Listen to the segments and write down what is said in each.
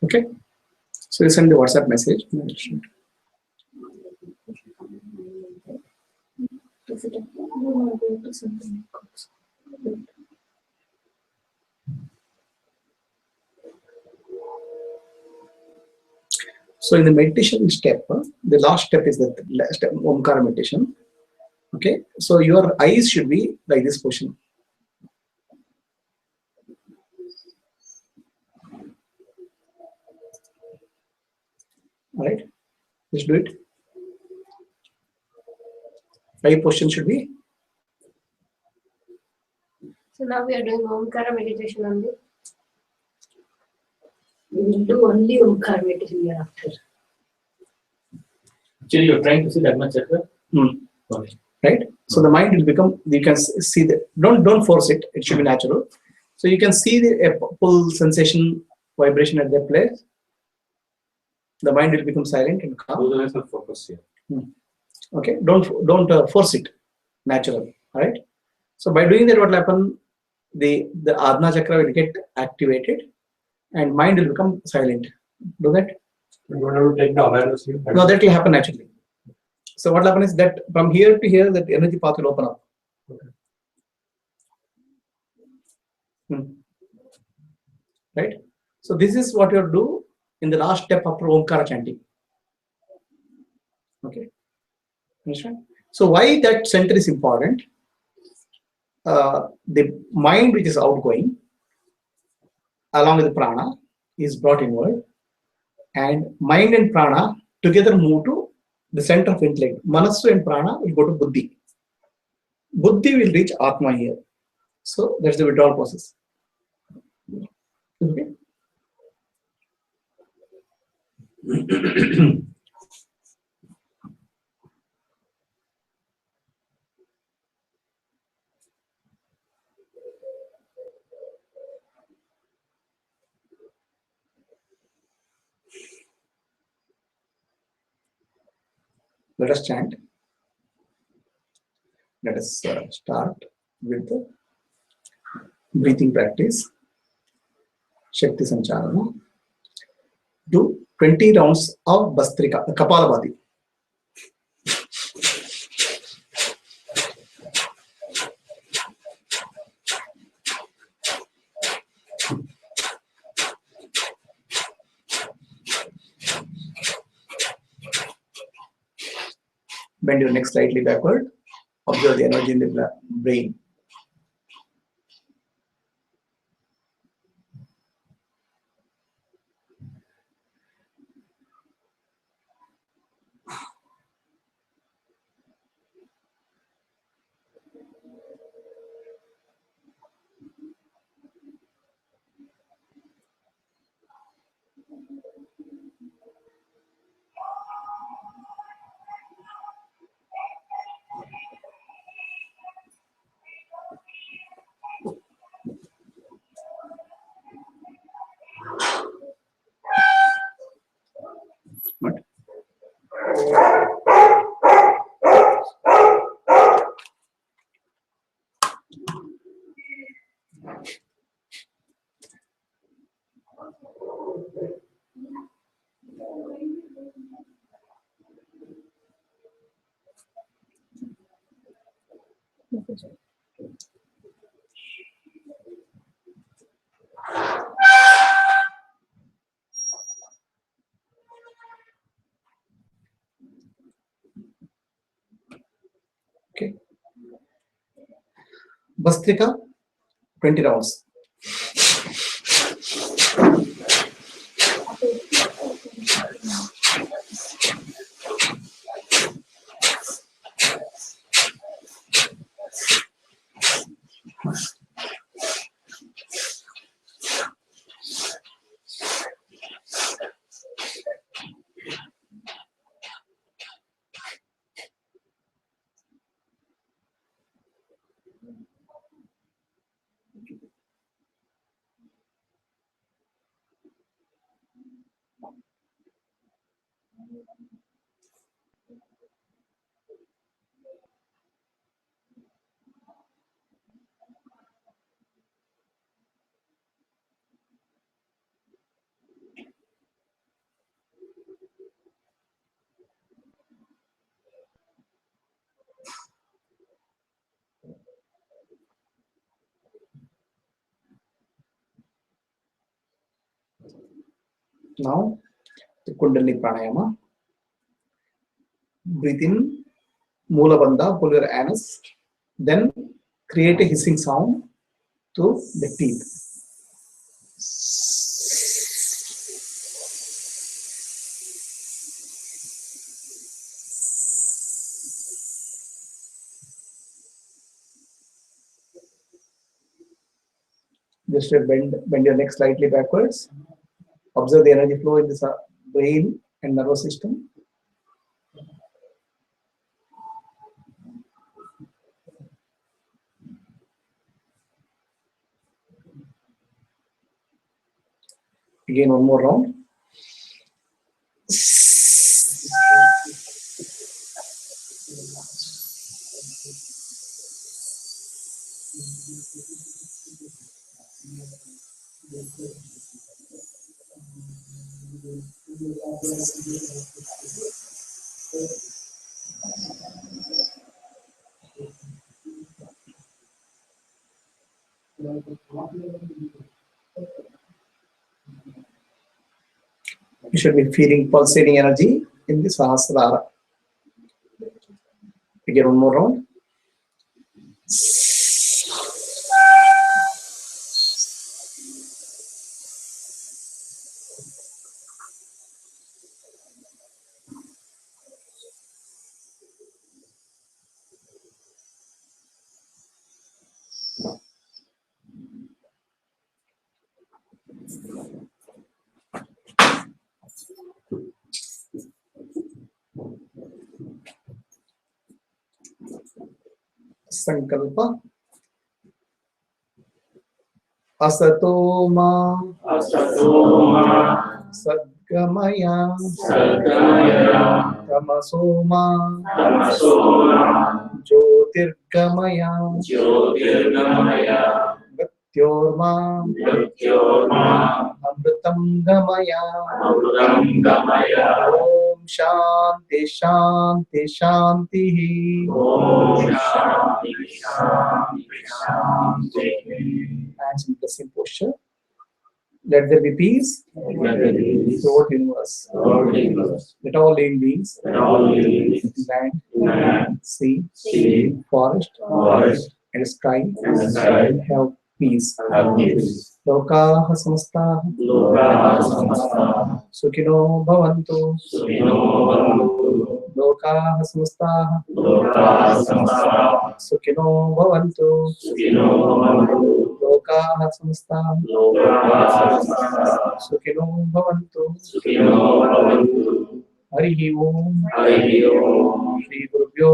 Okay, so you send the WhatsApp message. So in the meditation step, the last step is the last step, Omkara meditation. Okay, so your eyes should be like this position. All right, just do it. Eye position should be. So now we are doing Omkara meditation only. We will do only Omkara meditation hereafter. Actually, you're trying to see that much chakra. Okay. Right. So the mind will become. You can see the. Don't force it. It should be natural. So you can see the pull sensation, vibration at that place. The mind will become silent and calm. Those are focus here. Okay. Don't force it. Natural. All right. So by doing that, what will happen? The Ajna chakra will get activated, and mind will become silent. Do that. You don't have to take the awareness here. No, that will happen naturally. So what will happen is that from here to here, that energy path will open up. Okay. Right. So this is what you do in the last step after Omkara chanting. Okay. Understand? So why that center is important? The mind which is outgoing, along with the prana, is brought inward, and mind and prana together move to the center of intellect. Manasu and prana will go to buddhi. Buddhi will reach Atma here. So that's the withdrawal process. Okay. Let us chant. Let us start with the breathing practice. Shakti Sancharana. Do 20 rounds of Bastrika, the Kapalabhati. Bend your neck slightly backward. Observe the energy in the brain. What? Okay. Bastrika, 20 rounds. Now, the Kundalini Pranayama. Breathe in, Mula Bandha, pull your anus. Then create a hissing sound to the teeth. Just bend your neck slightly backwards. Observe the energy flow in the brain and nervous system. Again, one more round. You should be feeling pulsating energy in the Sahasrara. Again, one more round. Sankalpa. Asatoma. Sadgamaya. Tamasoma. Jyotirgamaya. Mrityorma. Amritam gamaya. Om Shanti Shanti Shanti. Hands in the same posture. Let there be peace throughout the universe. Let all living beings, land, sea, forest, and sky have peace. Lokaha samastah Sukhino bhavantu. Lokaha samastah Sukhino bhavantu. Lokaha samastah Sukhino bhavantu. Harihi Om. Shri Gurubhyo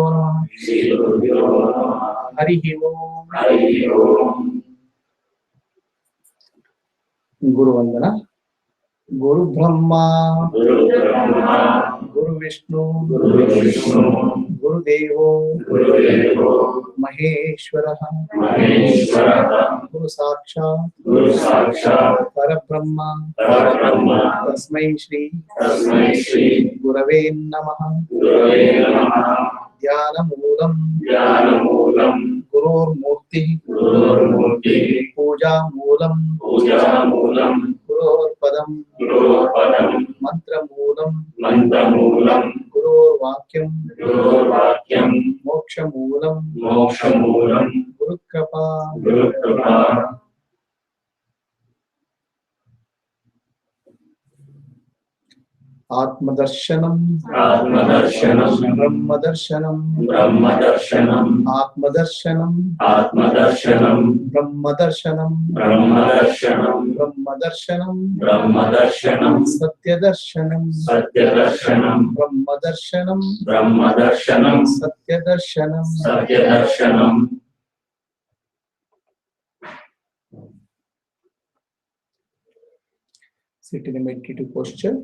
Namaha. Harihi Om. Guru Vandana. Guru Brahma, Guru Vishnu, Guru Devo, Maheshwara, Guru Sakshat, Parabrahma, Tasmai Shri, Gurave Namaha, Dhyana Moolam, Gurur Murti, Puja Moolam, Gurur Padam, Mantra Moolam, Gurur Vakyam, Moksha Moolam, Guru Krapa. Atmadarshanam, Brahmadarshanam, Atmadarshanam, Brahmadarshanam, Brahmadarshanam, Satyadarshanam, Brahmadarshanam, Satyadarshanam. Sit in a meditative posture.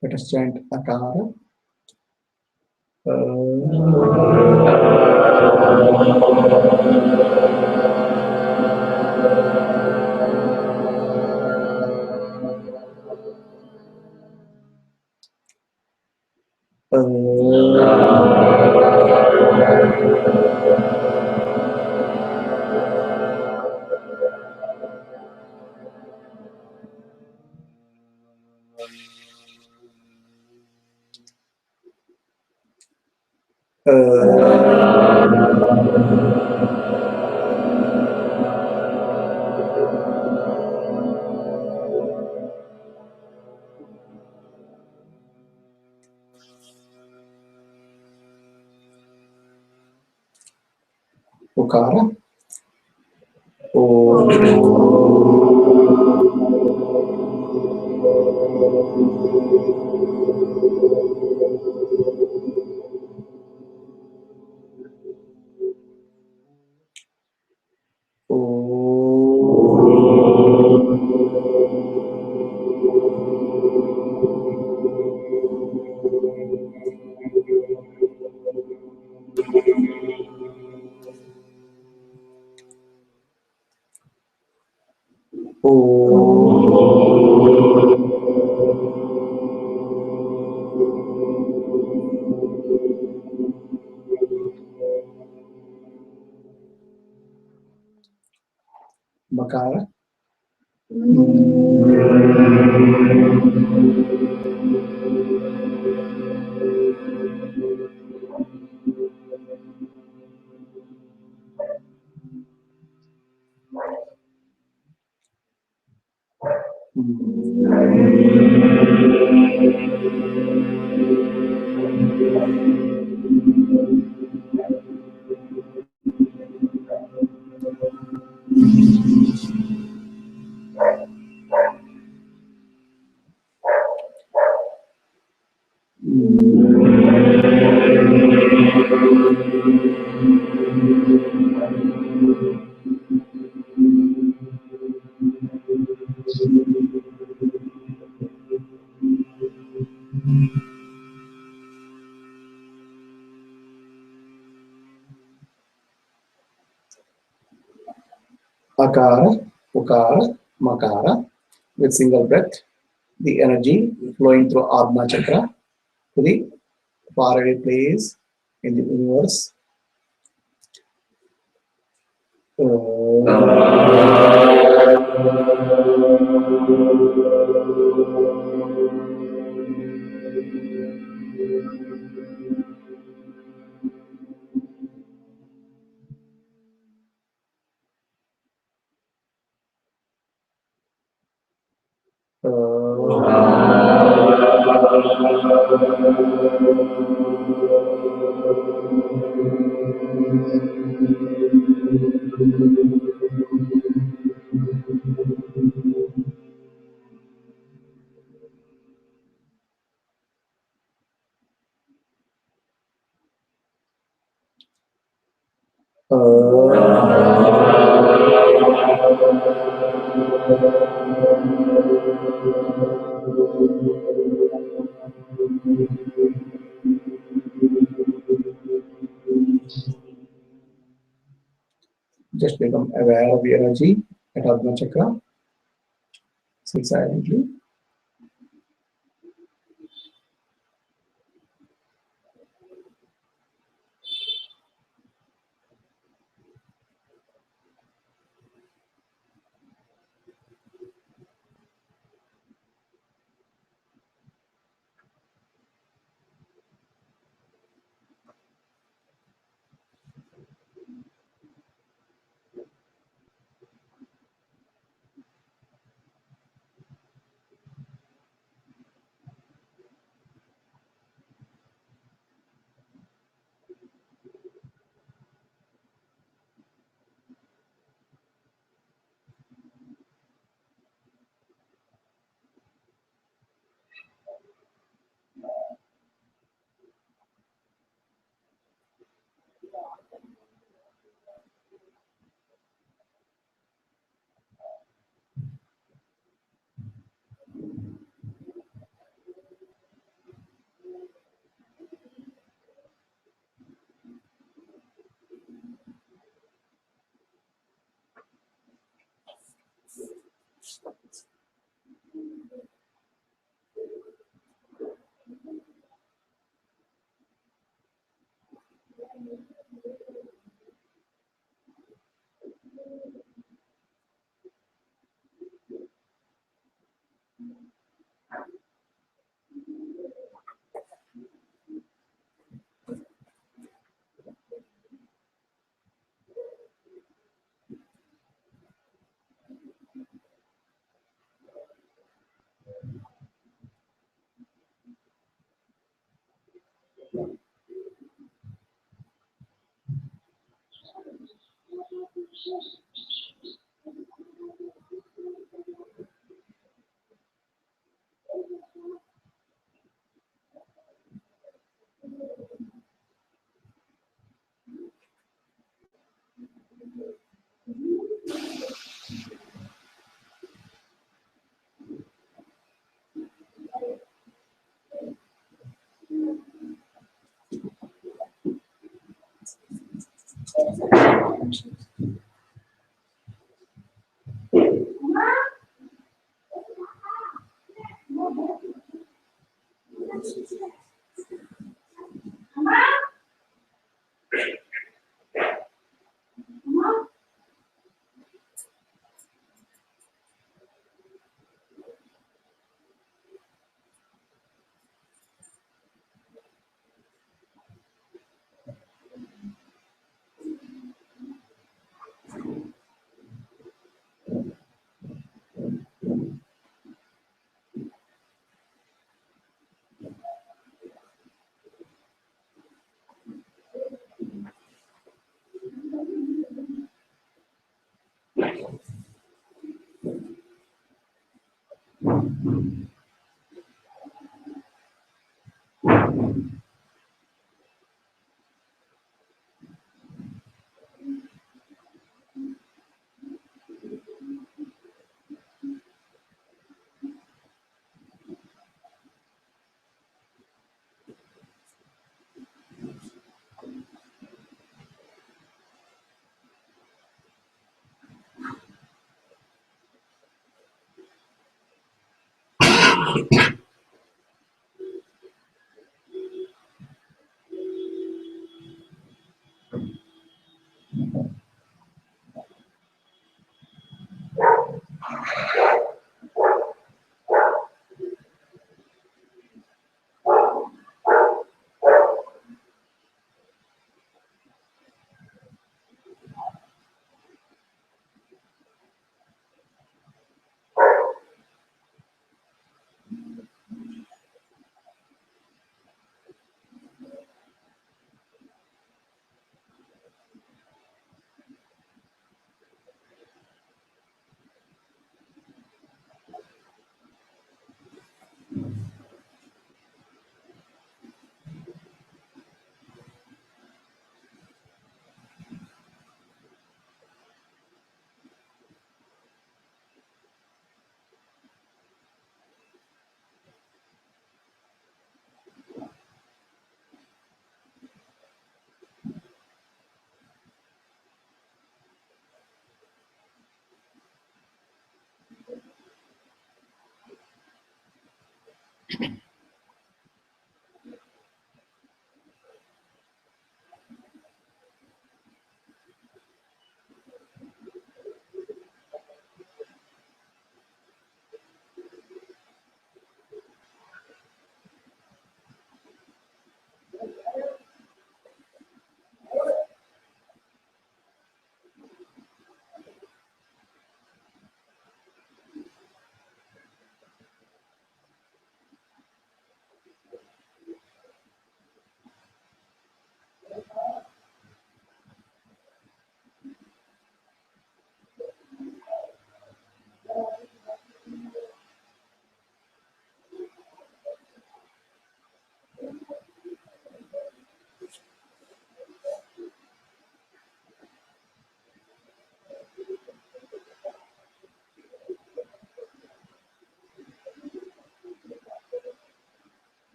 Let us chant Akara. Ukara. Makara. Akara, Ukara, Makara, with single breath, the energy flowing through Agna Chakra to the faraway place in the universe. Just become aware of the energy at Agna Chakra. Sit silently.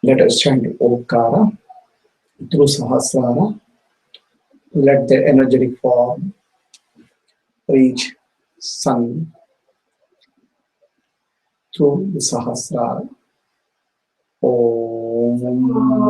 Let us chant Omkara through Sahasrara. Let the energetic form reach sun, through the Sahasrara. Om.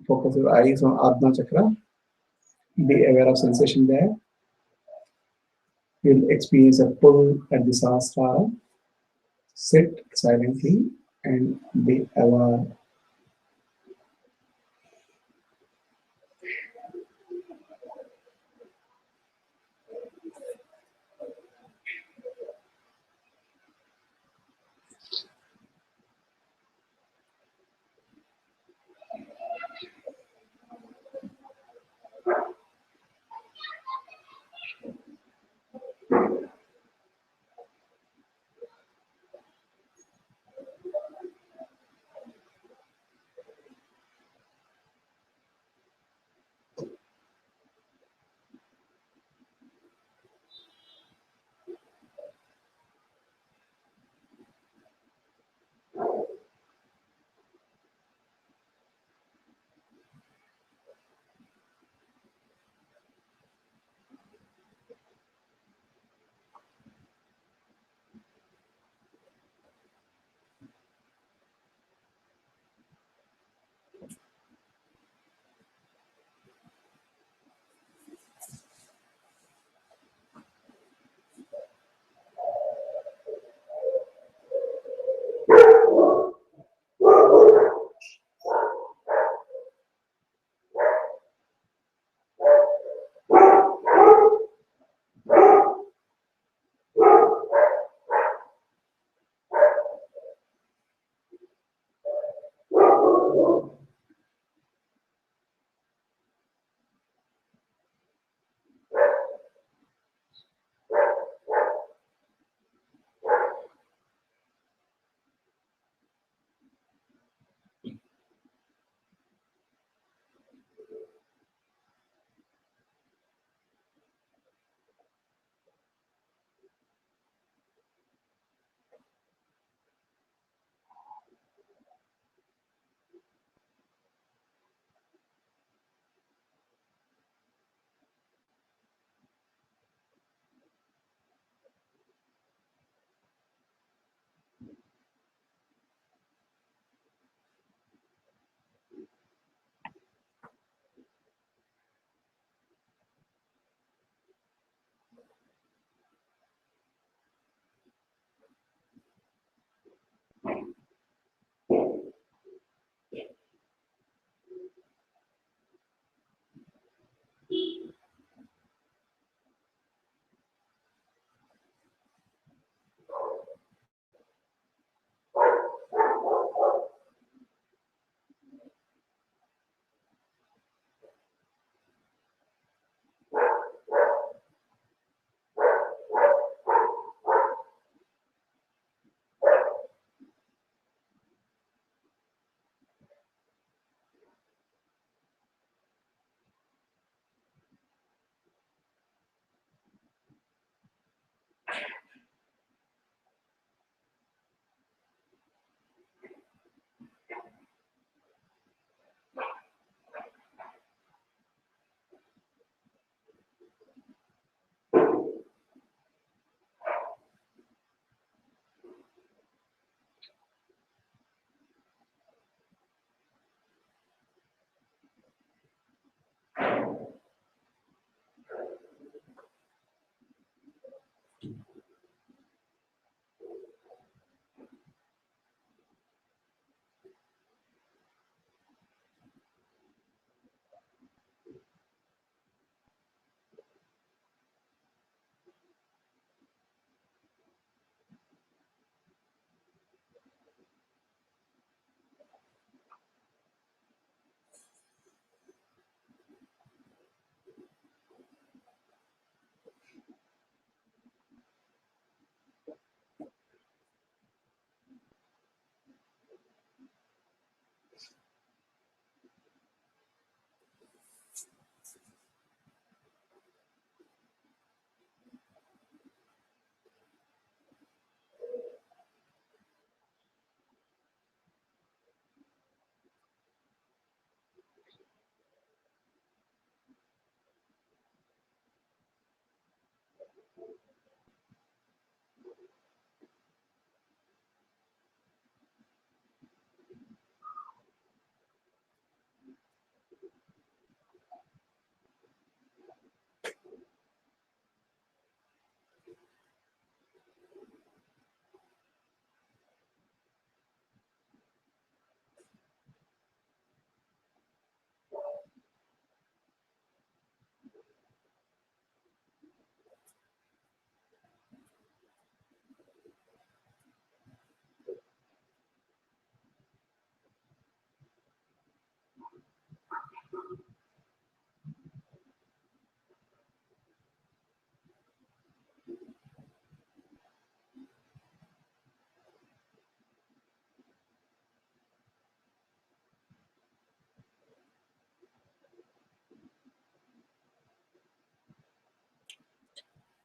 Focus your eyes on Adna Chakra. Be aware of sensation there. You'll experience a pull at the Sahasrara. Sit silently and be aware.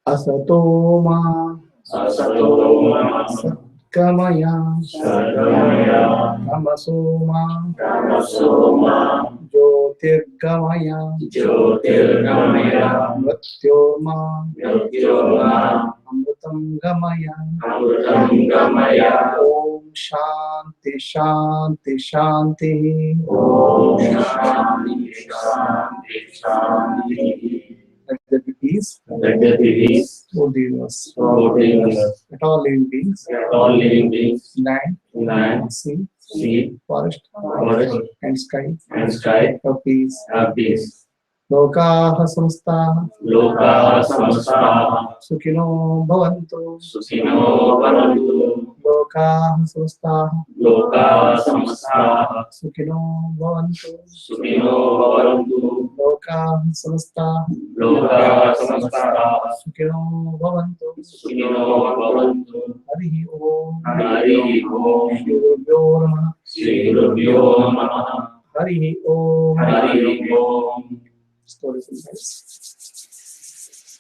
Asatoma Asatoma Satkamaya Sadhamaya Tamasoma Tamasoma Jyotirgamaya Jyotirgamaya Mrityoma Mrityoma Amrutam Gamaya Amrutam Gamaya Om Shanti Shanti Shanti Om Shanti Shanti Shanti. Let there be peace Let there be peace for the universe, for the universe, let all living beings, all living beings, land, land, sea, sea, forest, forest, and sky, and sky have peace. have peace. Lokaha samstaha Lokaha samstaha sukhino bhavantu. sukhino bhavantu. Lokaha samstaha Lokaha samstaha sukhino bhavantu. sukhino bhavantu. Lokaha samstaha Lokaha samstaha sukhino bhavantu. sukhino bhavantu. Harihi Om. Harihi Om. Shri Gurubhyo Namaha. Shri Gurubhyo Namaha. Harihi Om. Harihi Om. Stories and lives.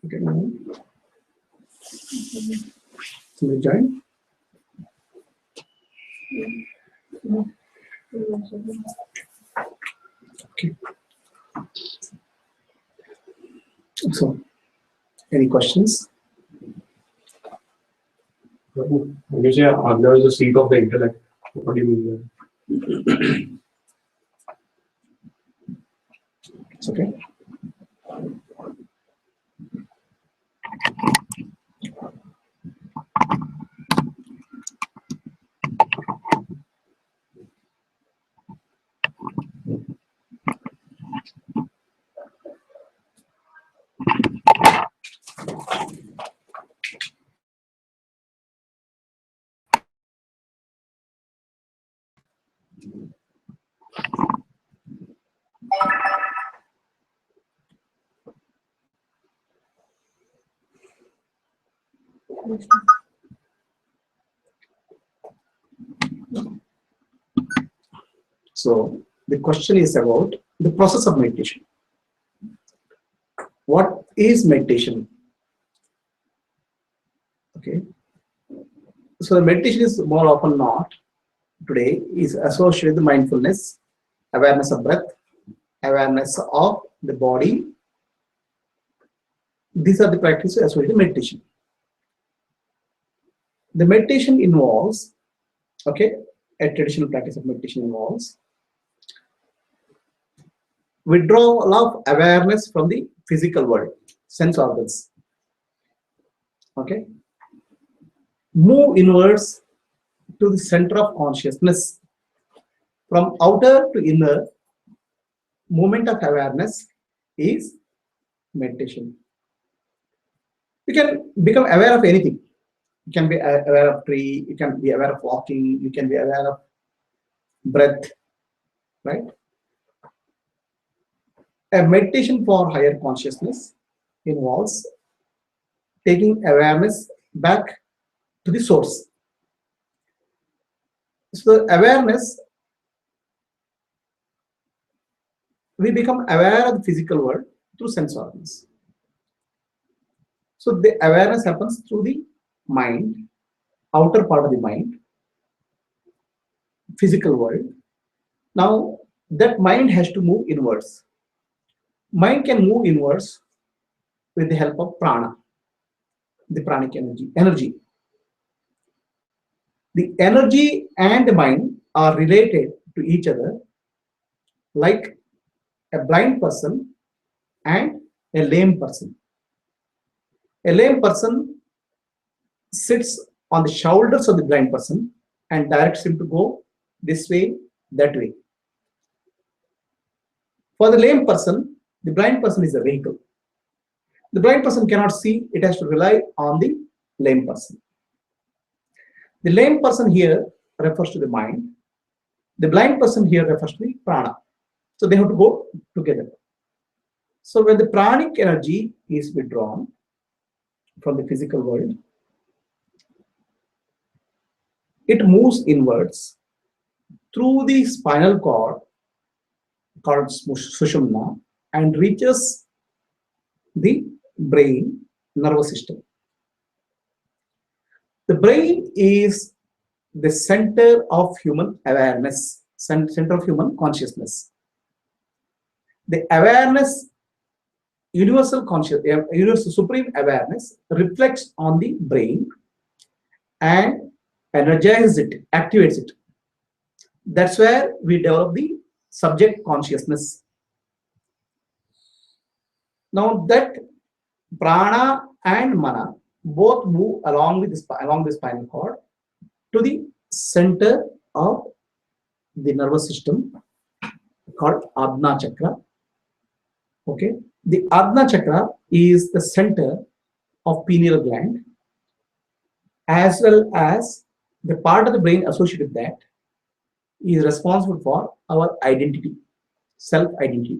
Okay, now somebody join. Okay. So, any questions? When you say Agna is the seat of the intellect, what do you mean? It's okay. So the question is about the process of meditation. What is meditation? Okay. So the meditation is more often not today is associated with mindfulness, awareness of breath, awareness of the body. These are the practices associated with meditation. The meditation involves, okay, a traditional practice of meditation involves withdrawal of awareness from the physical world, sense organs. Okay. Move inwards to the center of consciousness. From outer to inner, movement of awareness is meditation. You can become aware of anything. You can be aware of tree, you can be aware of walking, you can be aware of breath, right? A meditation for higher consciousness involves taking awareness back to the source. So the awareness, we become aware of the physical world through sense organs. So the awareness happens through the mind, outer part of the mind, physical world. Now that mind has to move inwards. Mind can move inwards with the help of prana, the pranic energy. The energy and the mind are related to each other like a blind person and a lame person. A lame person sits on the shoulders of the blind person and directs him to go this way, that way. For the lame person, the blind person is a vehicle. The blind person cannot see, it has to rely on the lame person. The lame person here refers to the mind. The blind person here refers to the prana. So they have to go together. So when the pranic energy is withdrawn from the physical world, it moves inwards through the spinal cord called sushumna and reaches the brain nervous system. The brain is the center of human awareness, center of human consciousness. The awareness, universal supreme awareness reflects on the brain and energizes it, activates it. That's where we develop the subject consciousness. Now that prana and mana both move along the spinal cord to the center of the nervous system called Ajna chakra. Okay, the Ajna chakra is the center of pineal gland, as well as the part of the brain associated with that is responsible for our identity, self-identity.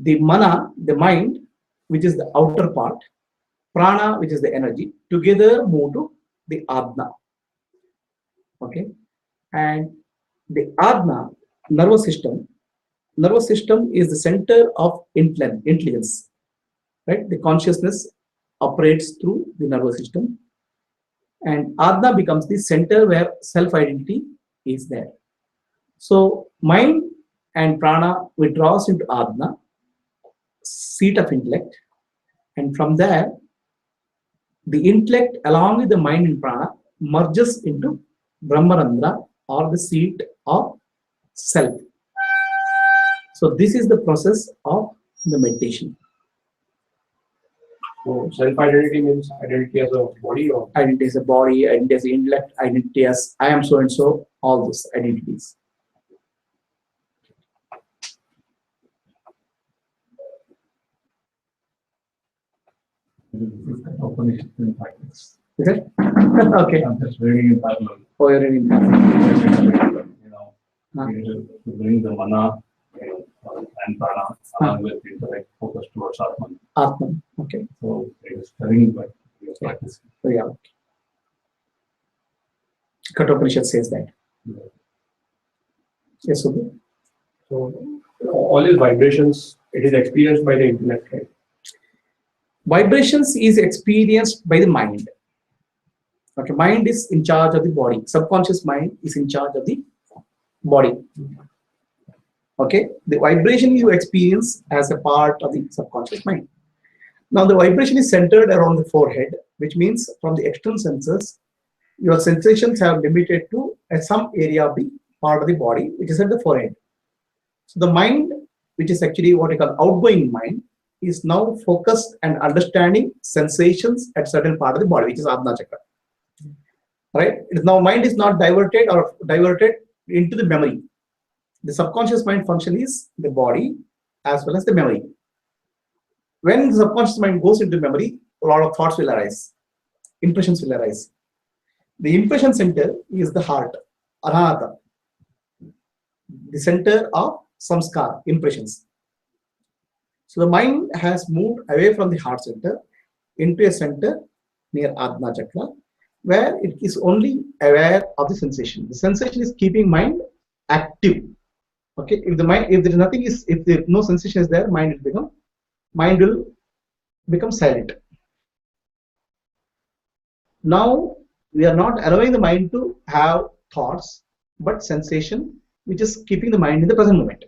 The mana, the mind, which is the outer part, prana, which is the energy, together move to the Ajna. Okay, and the Ajna nervous system is the center of intelligence, right? The consciousness operates through the nervous system, and Ajna becomes the center where self-identity is there. So mind and prana withdraws into Ajna, seat of intellect, and from there the intellect along with the mind and prana merges into brahmavarishta, or the seat of self. So this is the process of the meditation. So self-identity means identity as a body, or Identity as a body, identity as intellect, identity as I am so and so, all those identities. Operation in practice. Is it? Okay. I'm just reading in parallel. Oh, you're reading. You know, Huh. to bring the mana and prana along with intellect focus towards Atman. Atman. Okay. So it is studying, but we are practicing. So yeah. Kathopanishad says that. Yes, Subbu. so all these vibrations, it is experienced by the intellect, right? Vibrations is experienced by the mind. Okay, mind is in charge of the body. Subconscious mind is in charge of the body. Okay, the vibration you experience as a part of the subconscious mind. Now the vibration is centered around the forehead, which means from the external senses, your sensations have limited to some area of the part of the body, which is at the forehead. So the mind, which is actually what we call outgoing mind, is now focused and understanding sensations at certain part of the body, which is Ajna chakra. Right? Now mind is not diverted into the memory. The subconscious mind function is the body as well as the memory. When the subconscious mind goes into memory, a lot of thoughts will arise, impressions will arise. The impression center is the heart, anahata, the center of samskar, impressions. So the mind has moved away from the heart center into a center near Ajna chakra, where it is only aware of the sensation. The sensation is keeping mind active. Okay, if there is nothing, if there no sensation is there, mind will become silent. Now we are not allowing the mind to have thoughts, but sensation which is keeping the mind in the present moment.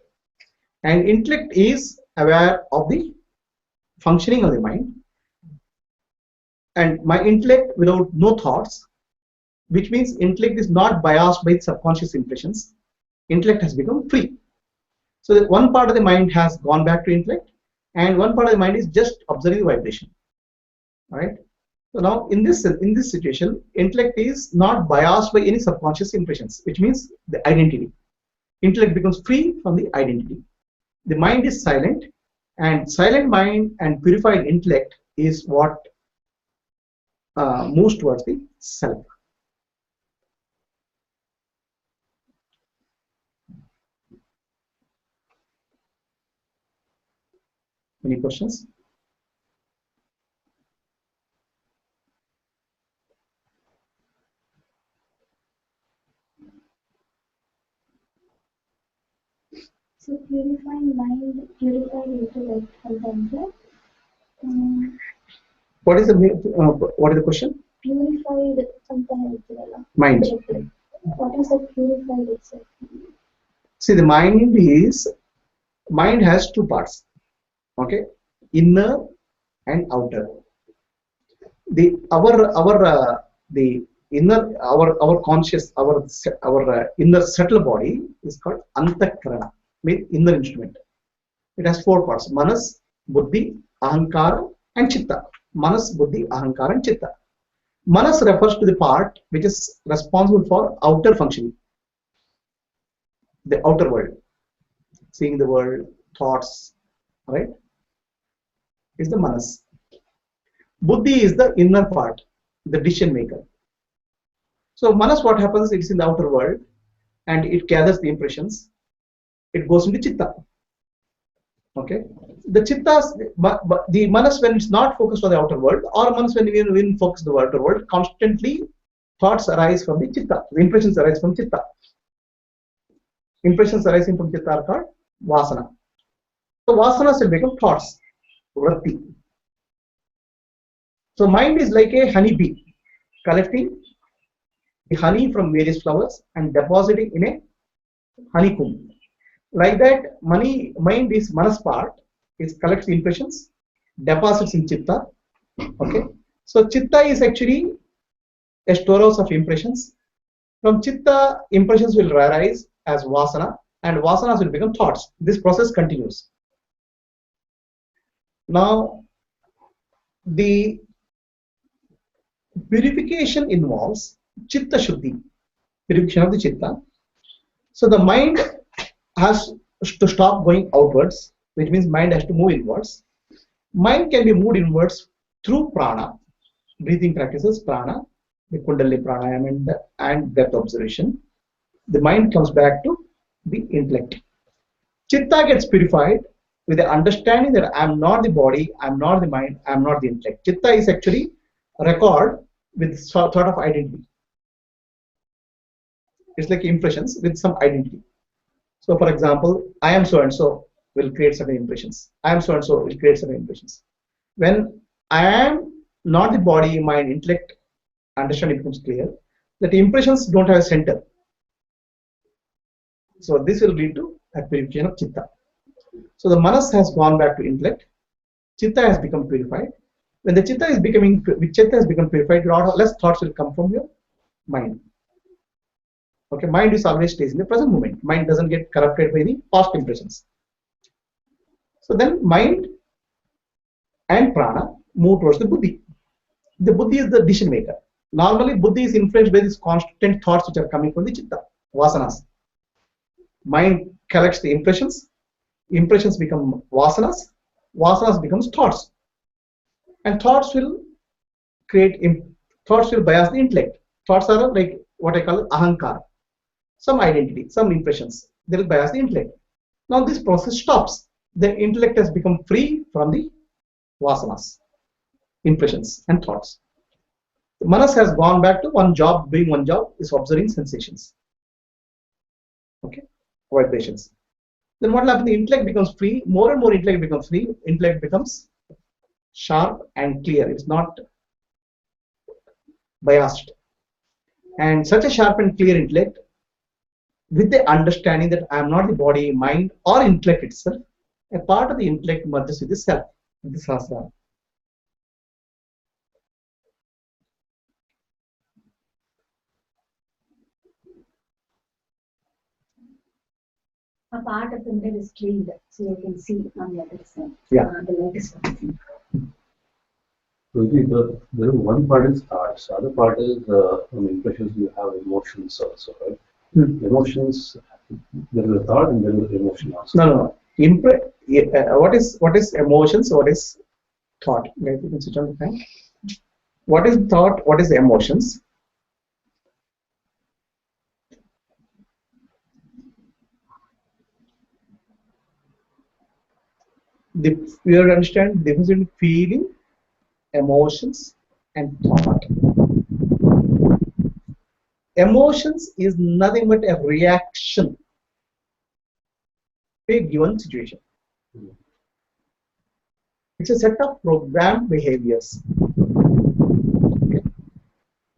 And intellect is aware of the functioning of the mind. And my intellect without no thoughts, which means intellect is not biased by subconscious impressions. Intellect has become free. So that one part of the mind has gone back to intellect, and one part of the mind is just observing the vibration. All right. So now in this situation, intellect is not biased by any subconscious impressions, which means the identity. Intellect becomes free from the identity. The mind is silent, and silent mind and purified intellect is what moves towards the self. Any questions? So purifying mind, purified intellect, sometimes, right? What is the question? Purified sometimes, Mind. What is the purified itself? See, the mind has two parts. Okay, inner and outer. The inner, our conscious, our inner subtle body is called antakarana, means inner instrument. It has four parts: manas, buddhi, ahankara, and chitta. Manas, buddhi, ahankara, and chitta. Manas refers to the part which is responsible for outer functioning, the outer world, seeing the world, thoughts, right? Is the manas. Buddhi is the inner part, the decision maker. So manas, what happens? It's in the outer world, and it gathers the impressions. It goes into chitta. Okay, the chittas, the manas, when it's not focused on the outer world, or manas when we focus on the outer world, constantly thoughts arise from the chitta. The impressions arise from chitta. Impressions arising from chitta are called vasana. So vasanas will become thoughts, vritti. So mind is like a honey bee, collecting the honey from various flowers and depositing in a honeycomb. Like that, mind is manas part. It collects the impressions, deposits in chitta. Okay, so chitta is actually a storehouse of impressions. From chitta, impressions will arise as vasana, and vasanas will become thoughts. This process continues. Now, the purification involves chitta shuddhi, purification of the chitta. So the mind has to stop going outwards, which means mind has to move inwards. Mind can be moved inwards through prana, breathing practices, prana, the kundalini pranayama and breath observation. The mind comes back to the intellect. Chitta gets purified with the understanding that I am not the body, I am not the mind, I am not the intellect. Chitta is actually a record with sort of identity. It's like impressions with some identity. So, for example, I am so and so will create certain impressions. I am so and so will create certain impressions. When I am not the body, mind, intellect, understanding becomes clear that the impressions don't have a center. So this will lead to a purification of chitta. So the manas has gone back to intellect. Chitta has become purified. When the chitta has become purified, less thoughts will come from your mind. Okay, mind is always stays in the present moment. Mind doesn't get corrupted by the past impressions. So then mind and prana move towards the buddhi. The buddhi is the decision maker. Normally, buddhi is influenced by these constant thoughts which are coming from the chitta, vasanas. Mind collects the impressions. Impressions become vasanas. Vasanas becomes thoughts. And thoughts will bias the intellect. Thoughts are like what I call ahankara. Some identity, some impressions, they will bias the intellect. Now this process stops. The intellect has become free from the vasanas, impressions and thoughts. The manas has gone back to one job, doing one job, is observing sensations. Okay, vibrations. Then what will happen? The intellect becomes free, more and more intellect becomes free, intellect becomes sharp and clear. It's not biased. And such a sharp and clear intellect with the understanding that I am not the body, mind, or intellect itself. A part of the intellect merges with the self, with the sahasrara. A part of the middle is cleaned, so you can see on the other side. Yeah. The light is coming. So there is one part is thoughts, other part is impressions. You have emotions also, right? Emotions, there is a thought and there is emotion also. No. What is emotions? What is thought? Maybe you can switch on the fan. What is thought? What is emotions? We have to understand the difference between feeling, emotions, and thought. Emotions is nothing but a reaction to a given situation. It's a set of programmed behaviors.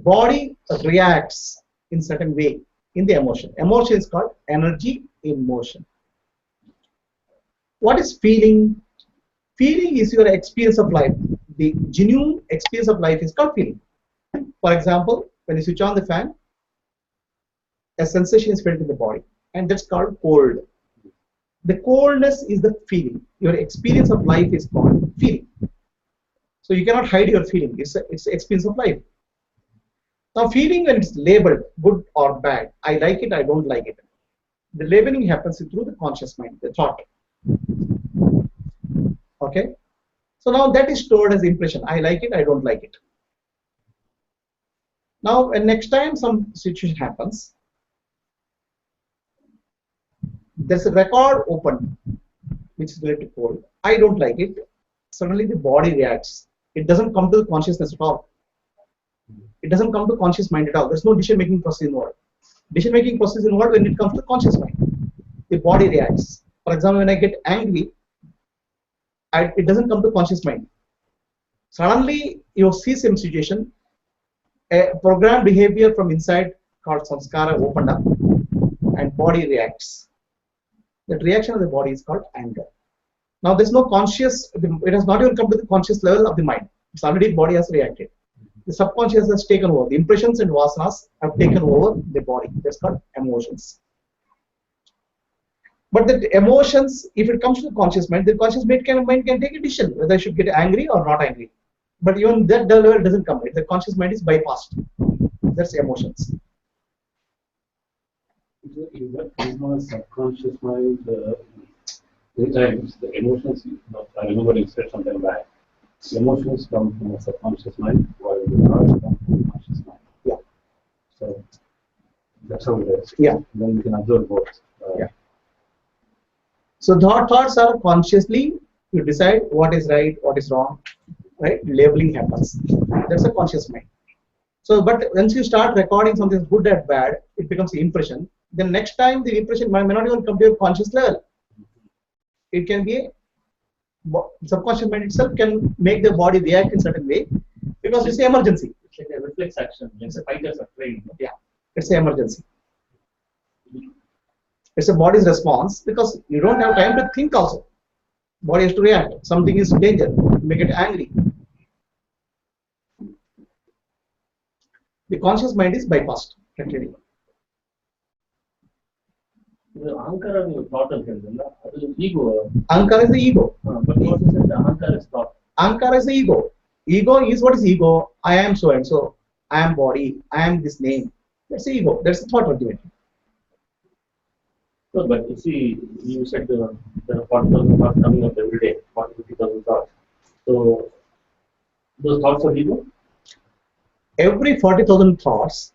Body reacts in certain way in the emotion. Emotion is called energy in motion. What is feeling? Feeling is your experience of life. The genuine experience of life is called feeling. For example, when you switch on the fan, a sensation is felt in the body, and that's called cold. The coldness is the feeling. Your experience of life is called feeling. So you cannot hide your feeling. It's the experience of life. Now, feeling, when it's labeled good or bad, I like it, I don't like it. The labeling happens through the conscious mind, the thought. Okay. So now that is stored as impression. I like it, I don't like it. Now, when next time some situation happens, there's a record opened, which is related to cold. I don't like it. Suddenly the body reacts. It doesn't come to the consciousness at all. It doesn't come to conscious mind at all. There's no decision-making process involved. Decision-making process involved when it comes to conscious mind. The body reacts. For example, when I get angry, it doesn't come to conscious mind. Suddenly, you see some situation, a programmed behavior from inside called samskara opened up, and body reacts. That reaction of the body is called anger. Now, there's no conscious, it has not even come to the conscious level of the mind. It's already body has reacted. The subconscious has taken over. The impressions and vasanas have taken over the body. That's called emotions. But the emotions, if it comes to the conscious mind can take a decision whether I should get angry or not angry. But even that level doesn't come. The conscious mind is bypassed. That's emotions. Is that subconscious mind? Many times the emotions, I remember you said something back. Emotions come from a subconscious mind, while the thoughts come from the conscious mind. Yeah. So that's how it is. Yeah. Then we can observe both. Yeah. So thoughts are consciously, you decide what is right, what is wrong, right? Labeling happens. That's a conscious mind. So, but once you start recording something good or bad, it becomes the impression. Then next time the impression may not even come to your conscious level. It can be subconscious mind itself can make the body react in certain way because it's an emergency. It's like a reflex action. Like the fighters are trained. Yeah, it's an emergency. It's a body's response because you don't have time to think also. Body has to react. Something is danger. You may get angry. The conscious mind is bypassed. Continue. The ahankara you thought of ego. Ahankara is the ego. But you also said the ahankara is thought. Ahankara is the ego. Ego is what is ego? I am so and so. I am body. I am this name. That's the ego. That's the thought ultimately. No, but you see, you said there are 40,000 thoughts coming up every day, 40,000 thoughts. So those thoughts are ego? Every 40,000 thoughts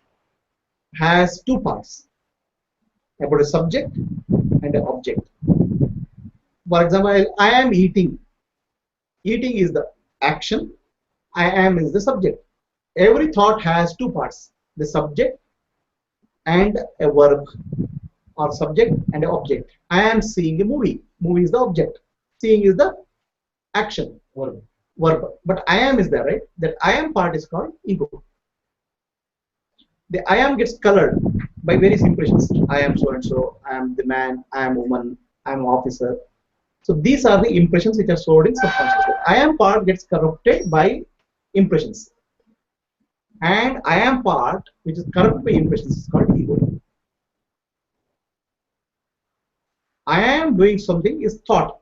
has two parts, about a subject and an object. For example, I am eating. Eating is the action. I am is the subject. Every thought has two parts, the subject and a verb, or subject and an object. I am seeing a movie. Movie is the object. Seeing is the action. Verb. But I am is there, right? That I am part is called ego. The I am gets colored by various impressions. I am so and so, I am the man, I am woman, I am officer. So these are the impressions which are stored in subconscious. I am part gets corrupted by impressions, and I am part which is corrupted by impressions is called ego. I am doing something is thought,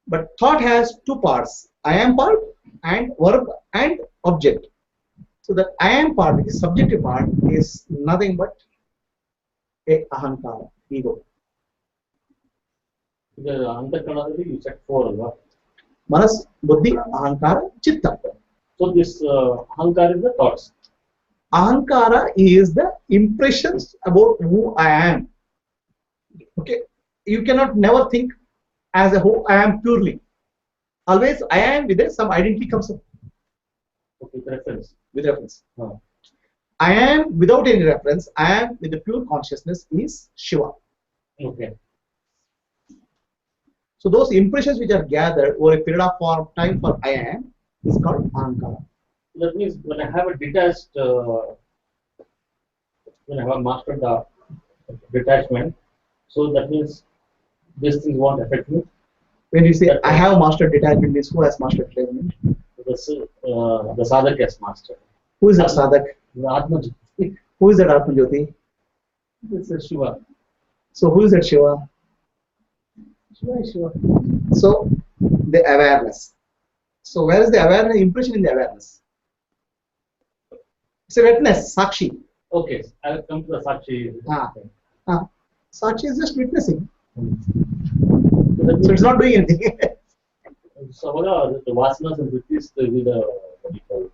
but thought has two parts: I am part and verb and object. So that I am part, which is subjective part, is nothing but a ahankara, ego. The Antakarana, you said 4, right? Manas, buddhi, ahankara, chitta. So this Ahankara is the thoughts. Ahankara is the impressions about who I am. Okay, you cannot never think as a who I am purely. Always I am with some identity comes up. Okay, reference. With reference. I am without any reference. I am with the pure consciousness is Shiva. Okay. So those impressions which are gathered over a period of time for I am is called Ahankara. That means when I have a detached, when I have mastered the detachment, so that means these things won't affect me. When you say I have mastered detachment, means who has mastered detachment? The sadhak has mastered. Who is that sadhak? The Atma Jyoti. Who is that Atma Jyoti? This is Shiva. So who is that Shiva? Shiva is Shiva. So the awareness. So where is the awareness? Impression in the awareness. It's a witness, Sakshi. Okay, I will come to the Sakshi. Sakshi is just witnessing. So that So it's means, not doing anything. so the vasanas and vrittis will be the what do you call it?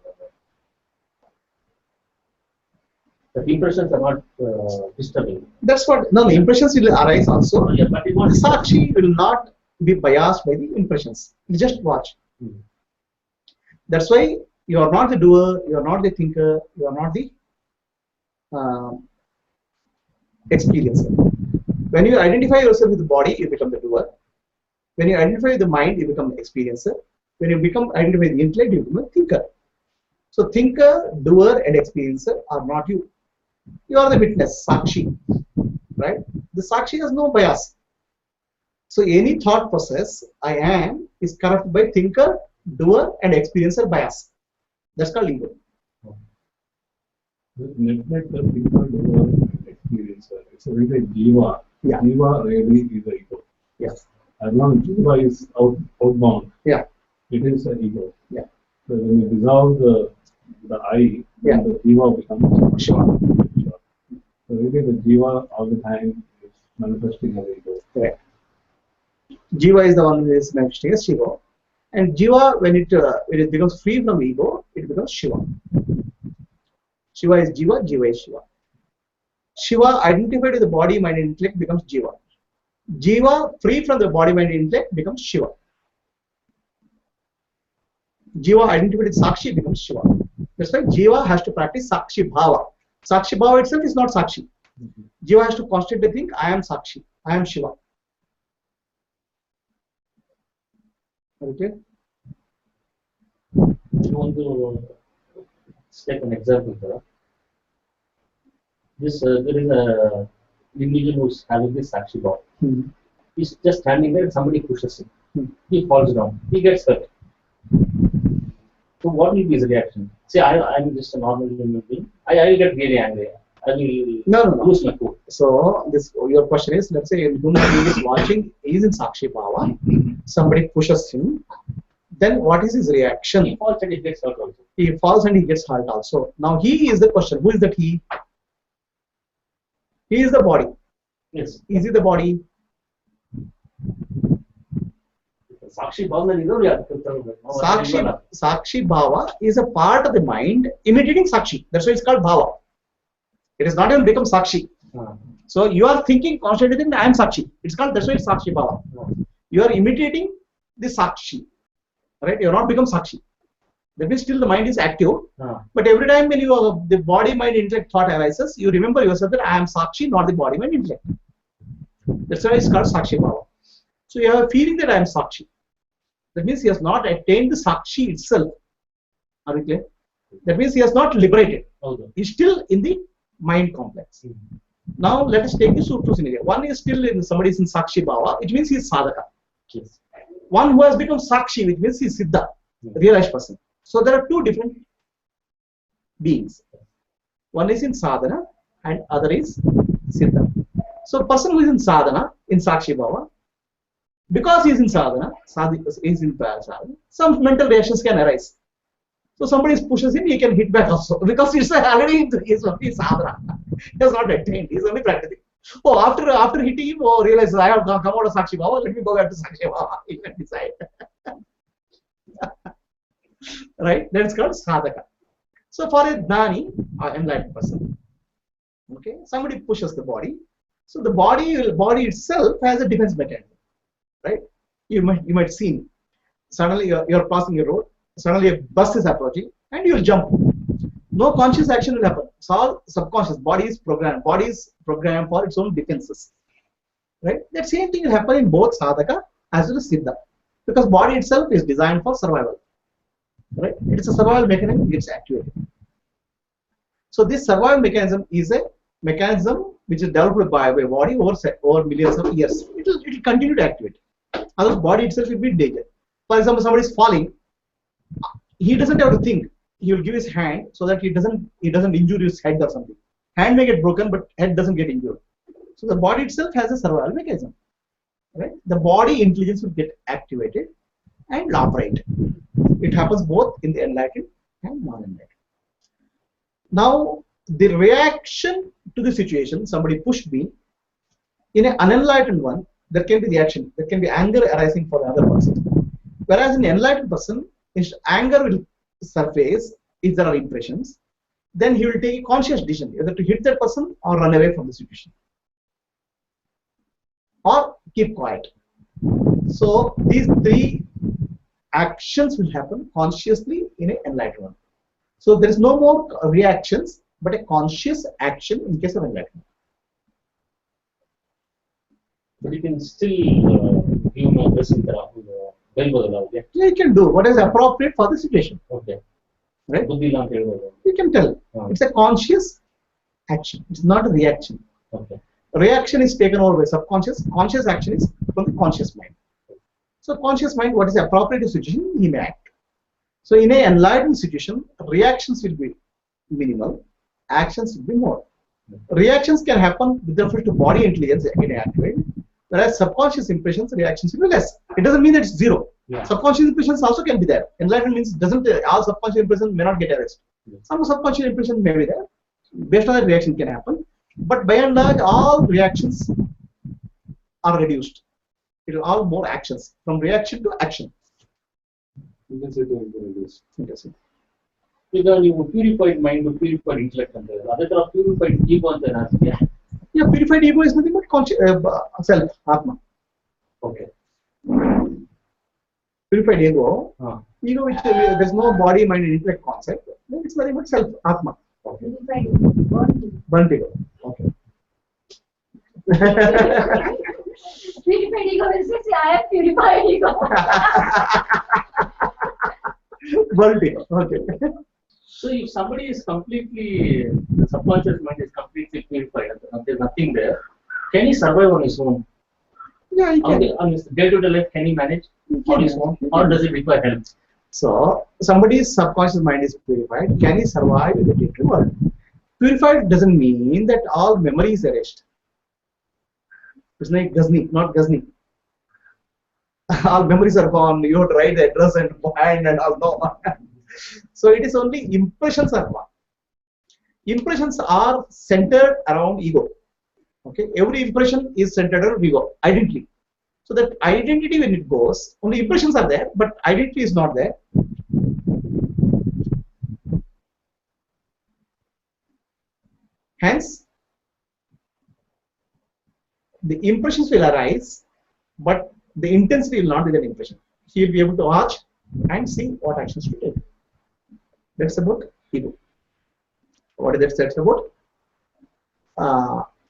The impressions are not disturbing. That's what. No, the impressions will arise also. Yeah, but it won't. Sakshi will not be biased by the impressions. You just watch. That's why you are not the doer, you are not the thinker, you are not the experiencer. When you identify yourself with the body, you become the doer. When you identify with the mind, you become the experiencer. When you become identify with the intellect, you become a thinker. So thinker, doer, and experiencer are not you. You are the witness, Sakshi, right? The Sakshi has no bias. So any thought process I am is corrupted by thinker, doer, and experiencer bias. That's called ego. Net the people who are experiencer. It's really Jiva. Yeah. Jiva really is the ego. Yes. As long as Jiva is outbound, Yeah. it is an ego. Yeah. So when you dissolve the I, Yeah. then the Jiva becomes Sure. So really the Jiva all the time is manifesting as ego. Correct. Jiva is the one who is manifesting as Shiva. And Jiva, when it becomes free from ego, it becomes Shiva. Shiva is Jiva, Jiva is Shiva. Shiva identified with the body, mind, and intellect becomes Jiva. Jiva free from the body, mind, and intellect becomes Shiva. Jiva identified with Sakshi becomes Shiva. That's why Jiva has to practice Sakshi bhava. Sakshi bhava itself is not Sakshi. Jiva has to constantly think, I am Sakshi, I am Shiva. Okay. You want to take an example here. There is a individual who is having this Sakshi bhava. He's just standing there and somebody pushes him. He falls down. He gets hurt. So what will be his reaction? See, I'm just a normal human being. I will get really angry. I will lose my cool. So this your question is, let's say a human being is watching, he is in Sakshi bhava, somebody pushes him, then what is his reaction? He falls and he gets hurt also. He falls and he gets hurt also. Now he is the question. Who is that he? He is the body. Yes. Is he the body? Sakshi bhava Sakshi bhava is a part of the mind imitating Sakshi. That's why it's called bhava. It is not even become Sakshi. So you are thinking constantly that I am Sakshi. It's called, that's why it's Sakshi bhava. You are imitating the Sakshi. Right? You are not become Sakshi. That means still the mind is active. But every time when you the body, mind, intellect thought arises, you remember yourself that I am Sakshi, not the body, mind, intellect. That's why it's called Sakshi bhava. So you have a feeling that I am Sakshi. That means he has not attained the Sakshi itself. Are we clear? That means he has not liberated. Okay. He is still in the mind complex. Now let us take the two scenario. One is still in somebody is in Sakshi bhava, which means he is sadhaka. Yes. One who has become Sakshi, which means he is Siddha, realized person. So there are two different beings. One is in sadhana and other is Siddha. So person who is in sadhana, in Sakshi bhava, because he is in sadhana, some mental reactions can arise. So somebody pushes him, he can hit back also because he's already he's only sadhana. He has not attained. He's only practicing. Oh, after hitting him, oh, realizes I have come out of Sakshi bhava. Let me go back to Sakshi bhava. He can decide. Right? That's called sadhaka. So for a Jnani, enlightened person, okay, somebody pushes the body. So the body itself has a defense mechanism. Right? You might see suddenly you're passing a road, suddenly a bus is approaching, and you'll jump. No conscious action will happen. It's all subconscious. Body is programmed for its own defenses. Right? That same thing will happen in both sadhaka as well as siddha, because body itself is designed for survival. Right? It's a survival mechanism. It's activated. So this survival mechanism is a mechanism which is developed by a body over millions of years. It will continue to activate. Otherwise, body itself will be in danger. For example, somebody is falling. He doesn't have to think. He will give his hand so that he doesn't injure his head or something. Hand may get broken, but head doesn't get injured. So the body itself has a survival mechanism. Right? The body intelligence will get activated and operate. It happens both in the enlightened and non-enlightened. Now, the reaction to the situation, somebody pushed me. In an unenlightened one, there can be the action. There can be anger arising for the other person. Whereas in an enlightened person, anger will surface if there are impressions. Then he will take a conscious decision either to hit that person or run away from the situation or keep quiet. So these three actions will happen consciously in an enlightened one. So there is no more reactions, but a conscious action in case of enlightenment. But you can still give a blessing. Yeah, you can do what is appropriate for the situation. Okay. Right? You can tell. It's a conscious action. It's not a reaction. Okay. Reaction is taken over by subconscious. Conscious action is from the conscious mind. So conscious mind, what is appropriate to situation, he may act. So in an enlightened situation, reactions will be minimal, actions will be more. Reactions can happen with reference to body intelligence again activated, whereas subconscious impressions, reactions will be less. It doesn't mean that it's zero. Yeah. Subconscious impressions also can be there. Enlightenment means doesn't all subconscious impressions may not get arrested. Some subconscious impressions may be there. Based on that, reaction can happen. But by and large, all reactions are reduced. It will all more actions from reaction to action. You can say to reduce. Interesting. ಈಗ ನೀವು purified mind, purified intellect ಅಂತ ಹೇಳಿದ್ರೆ ಅದೇ ತರ purified ego ಅಂತ ಏನಾದ್ರು ಇದೆಯಾ? Yeah, purified ego is nothing but self, Atma. Okay. Purified ego, ego which there's no body, mind, and intellect concept. It's very much self, Atma. Okay. Burnt ego. Okay. Purified ego will say, I am purified ego. Burnt ego. Okay. So if somebody is completely, the subconscious mind is completely purified, there's nothing there, can he survive on his own? Yeah, he can. On his day-to-day life, can he manage on his own, or does it require help? So, somebody's subconscious mind is purified. Can he survive in the digital world? Purified doesn't mean that all memory is erased. It's like Ghazni, not Ghazni. All memories are gone. You have to write the address and hand and all. No. So it is only impressions are gone. Impressions are centered around ego. Okay, every impression is centered around ego, identity. So that identity, when it goes, only impressions are there, but identity is not there. Hence, the impressions will arise, but the intensity will not be that impression. He will be able to watch and see what actions to take. That's about ego. What is that said about?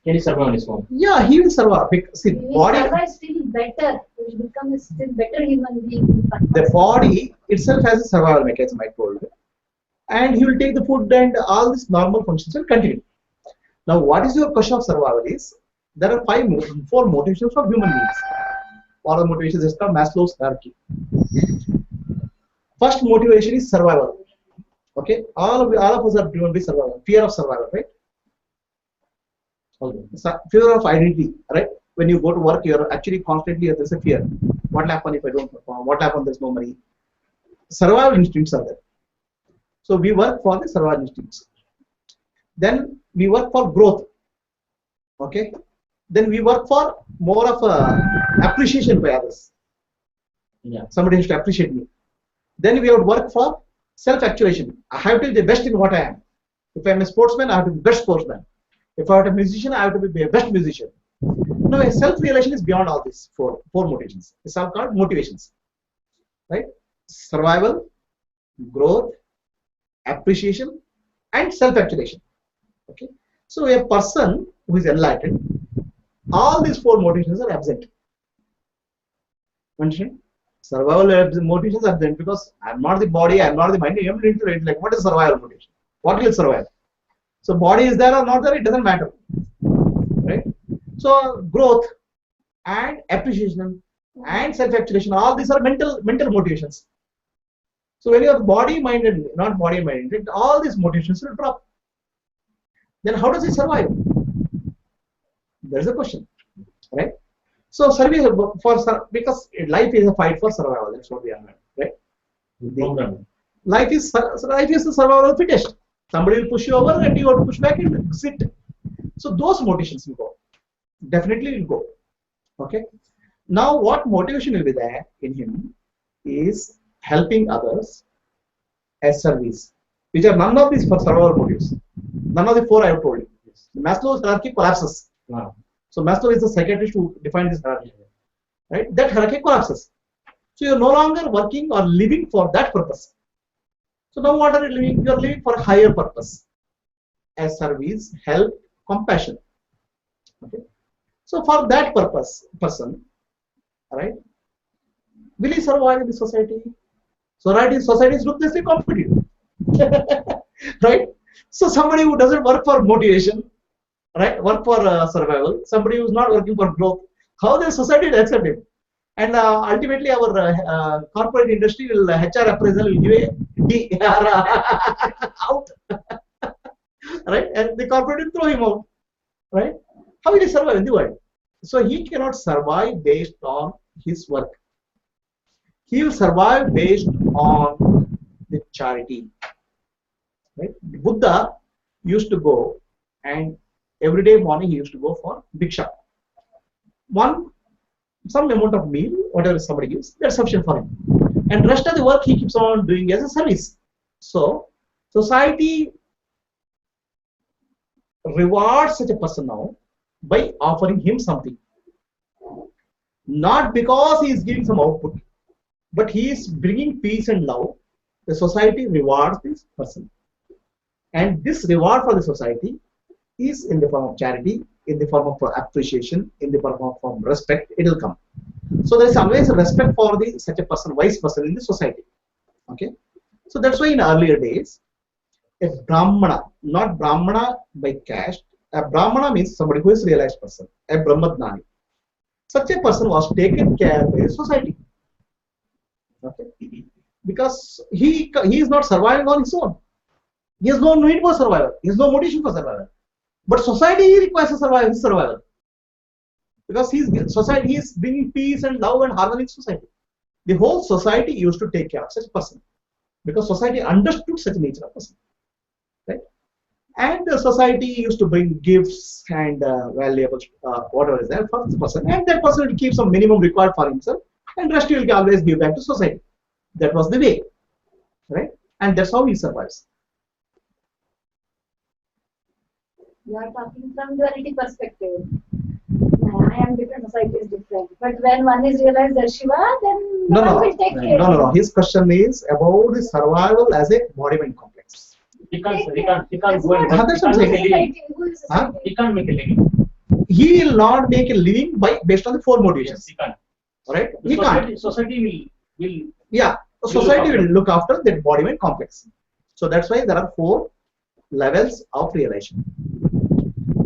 Can he survive on his own? Yeah, he will survive. See, He will body, survive still better. He will become a still better human being. the body itself has a survival mechanism, I told you. And he will take the food and all these normal functions will continue. Now, what is your question of survival is, there are four motivations for human beings. All the motivations is called Maslow's hierarchy. First motivation is survival. Okay, all of us are driven by survival, fear of survival, right? Okay. So, fear of identity, right? When you go to work, you are actually constantly there's a fear. What will happen if I don't perform? What will happen? There's no money. Survival instincts are there. So we work for the survival instincts. Then we work for growth. Okay. Then we work for more of appreciation by others. Yeah. Somebody has to appreciate me. Then we would work for self-actualization. I have to be the best in what I am. If I'm a sportsman, I have to be the best sportsman. If I am a musician, I have to be the best musician. No, a self-realization is beyond all these four motivations. It's all called motivations. Right? Survival, growth, appreciation, and self-actualization. Okay. So a person who is enlightened, all these four motivations are absent. Understand? Survival motivations are absent because I'm not the body, I'm not the mind. I'm like, what is survival motivation? What will survive? So body is there or not there, it doesn't matter. Right? So growth and appreciation and self-actualization, all these are mental motivations. So when you are body minded, not body minded, all these motivations will drop. Then how does he survive? There's a question, right? So survival because life is a fight for survival. That's what we are learning, right? Life is the survival of the fittest. Somebody will push you over and you have to push back and sit. So those motivations will go. Definitely will go. Okay. Now what motivation will be there in him is helping others as service, which are none of these for survival motives. None of the four I have told you. Maslow's hierarchy collapses. Wow. So Maslow is the psychiatrist who defined this hierarchy. Right? That hierarchy collapses. So you're no longer working or living for that purpose. So now what are you living? You're living for a higher purpose. As service, help, compassion. Okay. So for that purpose, person, right? Will he survive in the society? Society is ruthlessly competitive. Right? So somebody who doesn't work for motivation, right? Work for survival, somebody who is not working for growth, how the society will accept him? And ultimately our corporate industry will HR appraisal will give a D out. Right? And the corporate will throw him out. Right? How will he survive in the world? So he cannot survive based on his work. He will survive based on the charity. Right? Buddha used to go and every day morning he used to go for bhiksha. Some amount of meal, whatever somebody gives, that's sufficient for him. And rest of the work he keeps on doing as a service. So society rewards such a person now by offering him something. Not because he is giving some output, but he is bringing peace and love. The society rewards this person. And this reward for the society is in the form of charity, in the form of appreciation, in the form of respect. It will come. So there is always respect for such a person, wise person in the society. Okay. So that's why in earlier days, a brahmana, not brahmana by caste, a brahmana means somebody who is realized person, a brahmavara. Such a person was taken care by the society. Okay. Because he is not surviving on his own. He has no need for survival. He has no motivation for survival. But society requires a survival. Because he is bringing peace and love and harmony in society. The whole society used to take care of such a person. Because society understood such a nature of person. Right? And the society used to bring gifts and valuables, whatever is there for the person. And that person will keep some minimum required for himself. And rest he will always give back to society. That was the way. Right? And that's how he survives. You are talking from duality perspective. I am different, society is different. But when one is realized as Shiva, then one will take care. No. His question is about the survival as a body-mind complex. He can't go and That's what I'm saying. He can't make a living. He will not make a living based on the four motivations. Yes, he can't. Right? He can't. Society will Yeah. Society will look after that body-mind complex. So that's why there are four levels of realization.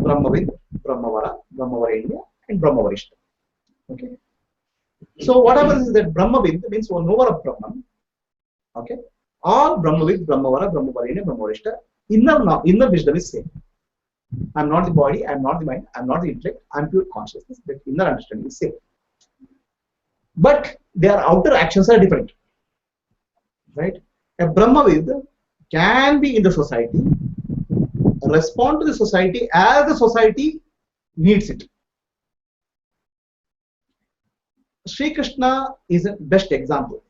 brahmavid, brahmavara, brahmavarenya, and brahmavarishta. Okay. So what happens is that brahmavid means one knower of Brahman. Okay. All brahmavid, brahmavara, brahmavarenya, brahmavarishta, inner wisdom is same. I am not the body, I am not the mind, I am not the intellect, I am pure consciousness. The inner understanding is same. But their outer actions are different. Right? A brahmavid can be in the society, respond to the society as the society needs it. Sri Krishna is a best example.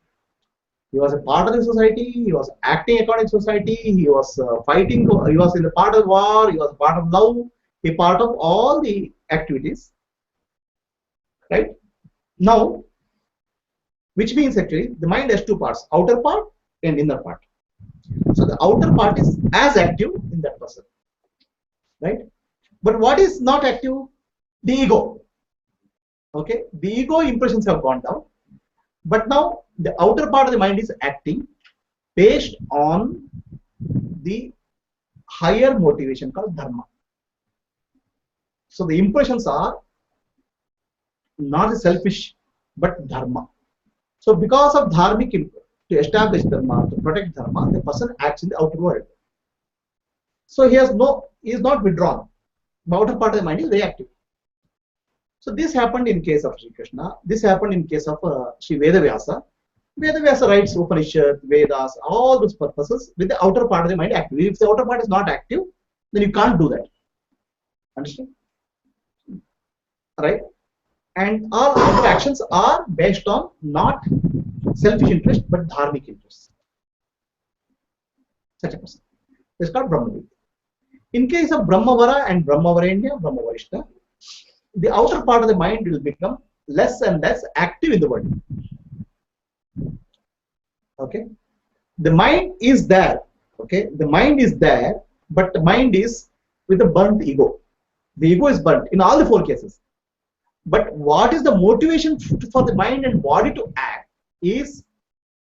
He was a part of the society, he was acting according to society, he was fighting, he was in the part of war, he was part of love, he part of all the activities. Right? Now, which means actually the mind has two parts, outer part and inner part. So the outer part is as active in that person. Right? But what is not active? The ego. Okay? The ego impressions have gone down. But now the outer part of the mind is acting based on the higher motivation called dharma. So the impressions are not selfish but dharma. So because of dharmic, to establish dharma, to protect dharma, the person acts in the outer world. So he is not withdrawn. The outer part of the mind is very active. So this happened in case of Sri Krishna. This happened in case of Sri Vedavyasa. Vedavyasa writes Upanishad, Vedas, all those purposes with the outer part of the mind active. If the outer part is not active, then you can't do that. Understand? Right? And all outer actions are based on not selfish interest but dharmic interests. Such a person. This is called brahmavid. In case of brahmavara and brahmavarenya, brahmavarishta, the outer part of the mind will become less and less active in the world. Okay, the mind is there. Okay, the mind is there, but the mind is with a burnt ego. The ego is burnt in all the four cases. But what is the motivation for the mind and body to act is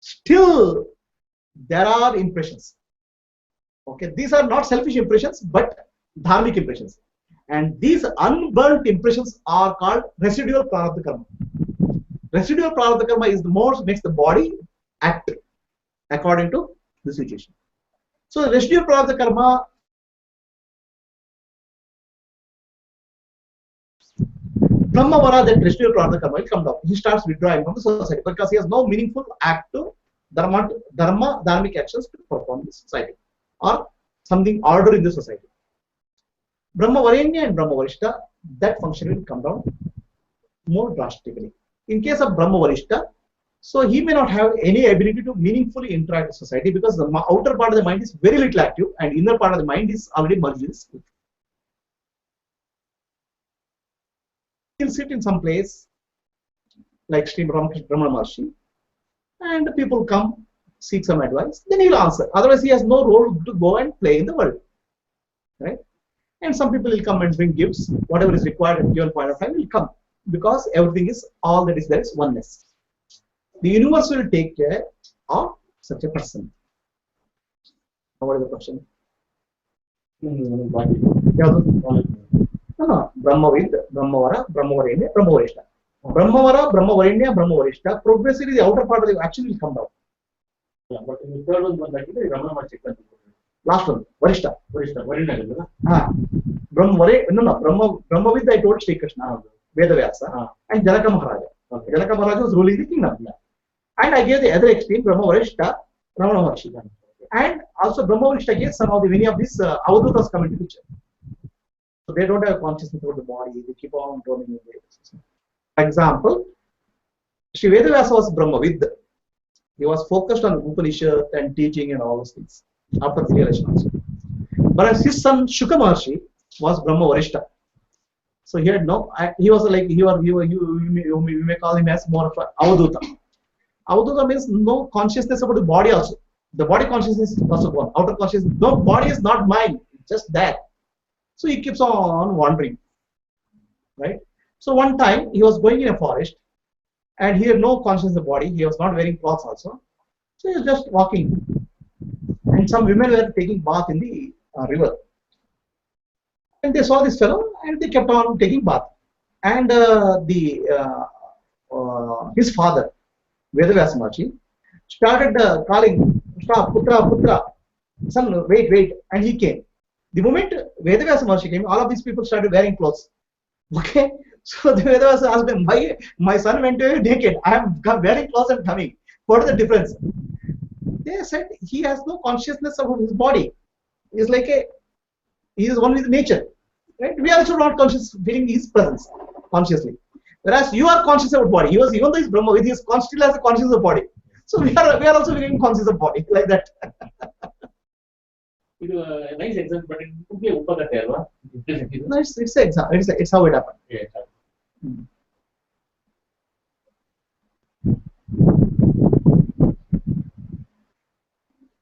still there are impressions. Okay, these are not selfish impressions but dharmic impressions. And these unburnt impressions are called residual prarabdha karma. Residual prarabdha karma is the most makes the body act according to the situation. So the residual prarabdha karma, brahmavara, that residual prarabdha karma will come down. He starts withdrawing from the society because he has no meaningful act to dharmic actions to perform in the society or something order in the society. Brahmavarenya and brahmavarishta, that function will come down more drastically. In case of brahmavarishta, so he may not have any ability to meaningfully interact with society because the outer part of the mind is very little active and inner part of the mind is already merged in this. He'll sit in some place like Sri Ramakrishna Maharshi and people come seek some advice, then he'll answer. Otherwise, he has no role to go and play in the world. Right? And some people will come and bring gifts, whatever is required at a given point of time will come because everything is all that is there is oneness. The universe will take care of such a person. What is the question? No, brahmavid, brahmavara, brahmavarenya, brahmavarishta. Brahmavara, brahmavarenya, brahmavarishta. Progressively, the outer part of the action will come down. Yeah, but in the third one, like Ramana. Last one, Varishta. Varishta. Brahmavid, I told Sri Krishna, Vedavyasa, and Janaka Maharaja. Okay. Janaka Maharaja was ruling the kingdom. Yeah. And I gave the other extreme, Brahmavarishta, Ramana Maharshi. And also Brahmavarishta gave some of the many of these avadhutas come into picture. So they don't have consciousness about the body, they keep on roaming in the For example, Sri Vedavyasa was Brahmavid. He was focused on Upanishad and teaching and all those things after the realization also. But his son Shuka Maharshi was Brahmavarishta. So he had no, he was like, you may call him as more of an avadhuta. Avadhuta means no consciousness about the body also. The body consciousness is also gone. Outer consciousness, no, body is not mine, it's just that. So he keeps on wandering. Right? So one time he was going in a forest and he had no consciousness of the body, he was not wearing clothes also. So he was just walking. And some women were taking bath in the river. And they saw this fellow and they kept on taking bath. And his father, Vedavyasa Maharshi, started calling, stop, putra, putra, son, wait, wait, and he came. The moment Vedavyasa Maharshi came, all of these people started wearing clothes. Okay, so the Vedavyasa asked them, my son went away naked, I am wearing clothes and coming. What is the difference? They said he has no consciousness of his body. He's like he is one with nature. Right? We are also not conscious, feeling his presence consciously. Whereas you are conscious of body. He was, even though he's brahmavid, he is still has a consciousness of body. So we are also feeling conscious of body like that. It's a nice example, but it could be a No, it's an example. It's how it happened. Yeah.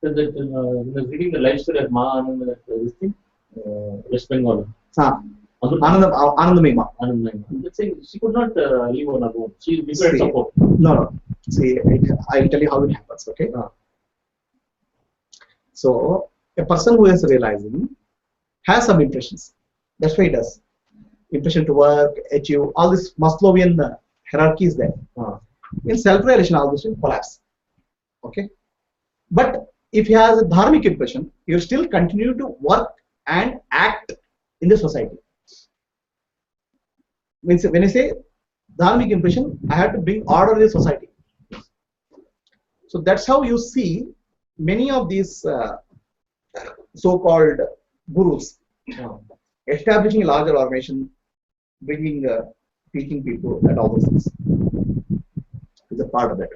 Reading the life story of Ma Anand, this thing, West Bengal. Anandamima. Let's say she could not live on her own. She required support. No. See, I'll tell you how it happens. Okay. So a person who is realizing has some impressions. That's why he does. Impression to work, achieve, all this Maslowian hierarchy is there. In self-realization, all this will collapse. Okay. But if he has a dharmic impression, he will still continue to work and act in the society. When I say dharmic impression, I have to bring order in the society. So that's how you see many of these so-called gurus establishing a larger organization, bringing teaching people and all those things. Is a part of that.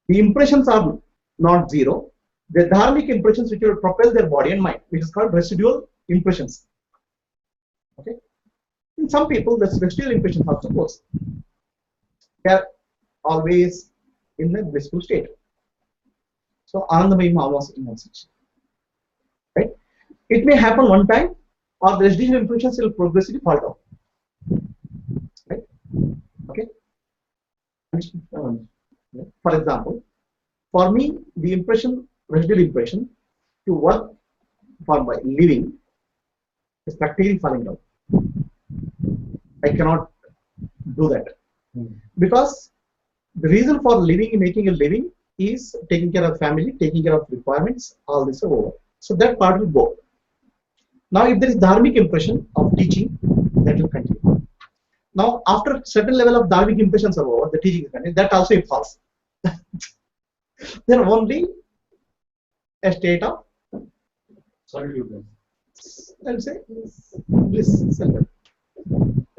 The impressions are not zero. The dharmic impressions which will propel their body and mind, which is called residual impressions. Okay. In some people, the residual impressions also goes. They are always in a blissful state. So Anandamayi Ma was in one such. Right? It may happen one time, or the residual impressions will progressively fall down. Right? Okay. For example, for me, the impression, residual impression, to work for my living is practically falling down. I cannot do that because the reason for living, making a living, is taking care of family, taking care of requirements. All this are over. So that part will go. Now, if there is dharmic impression of teaching, that will continue. Now, after certain level of dharmic impressions are over, the teaching is continued. That also it falls. Then only a state of Solitude. I will say bliss.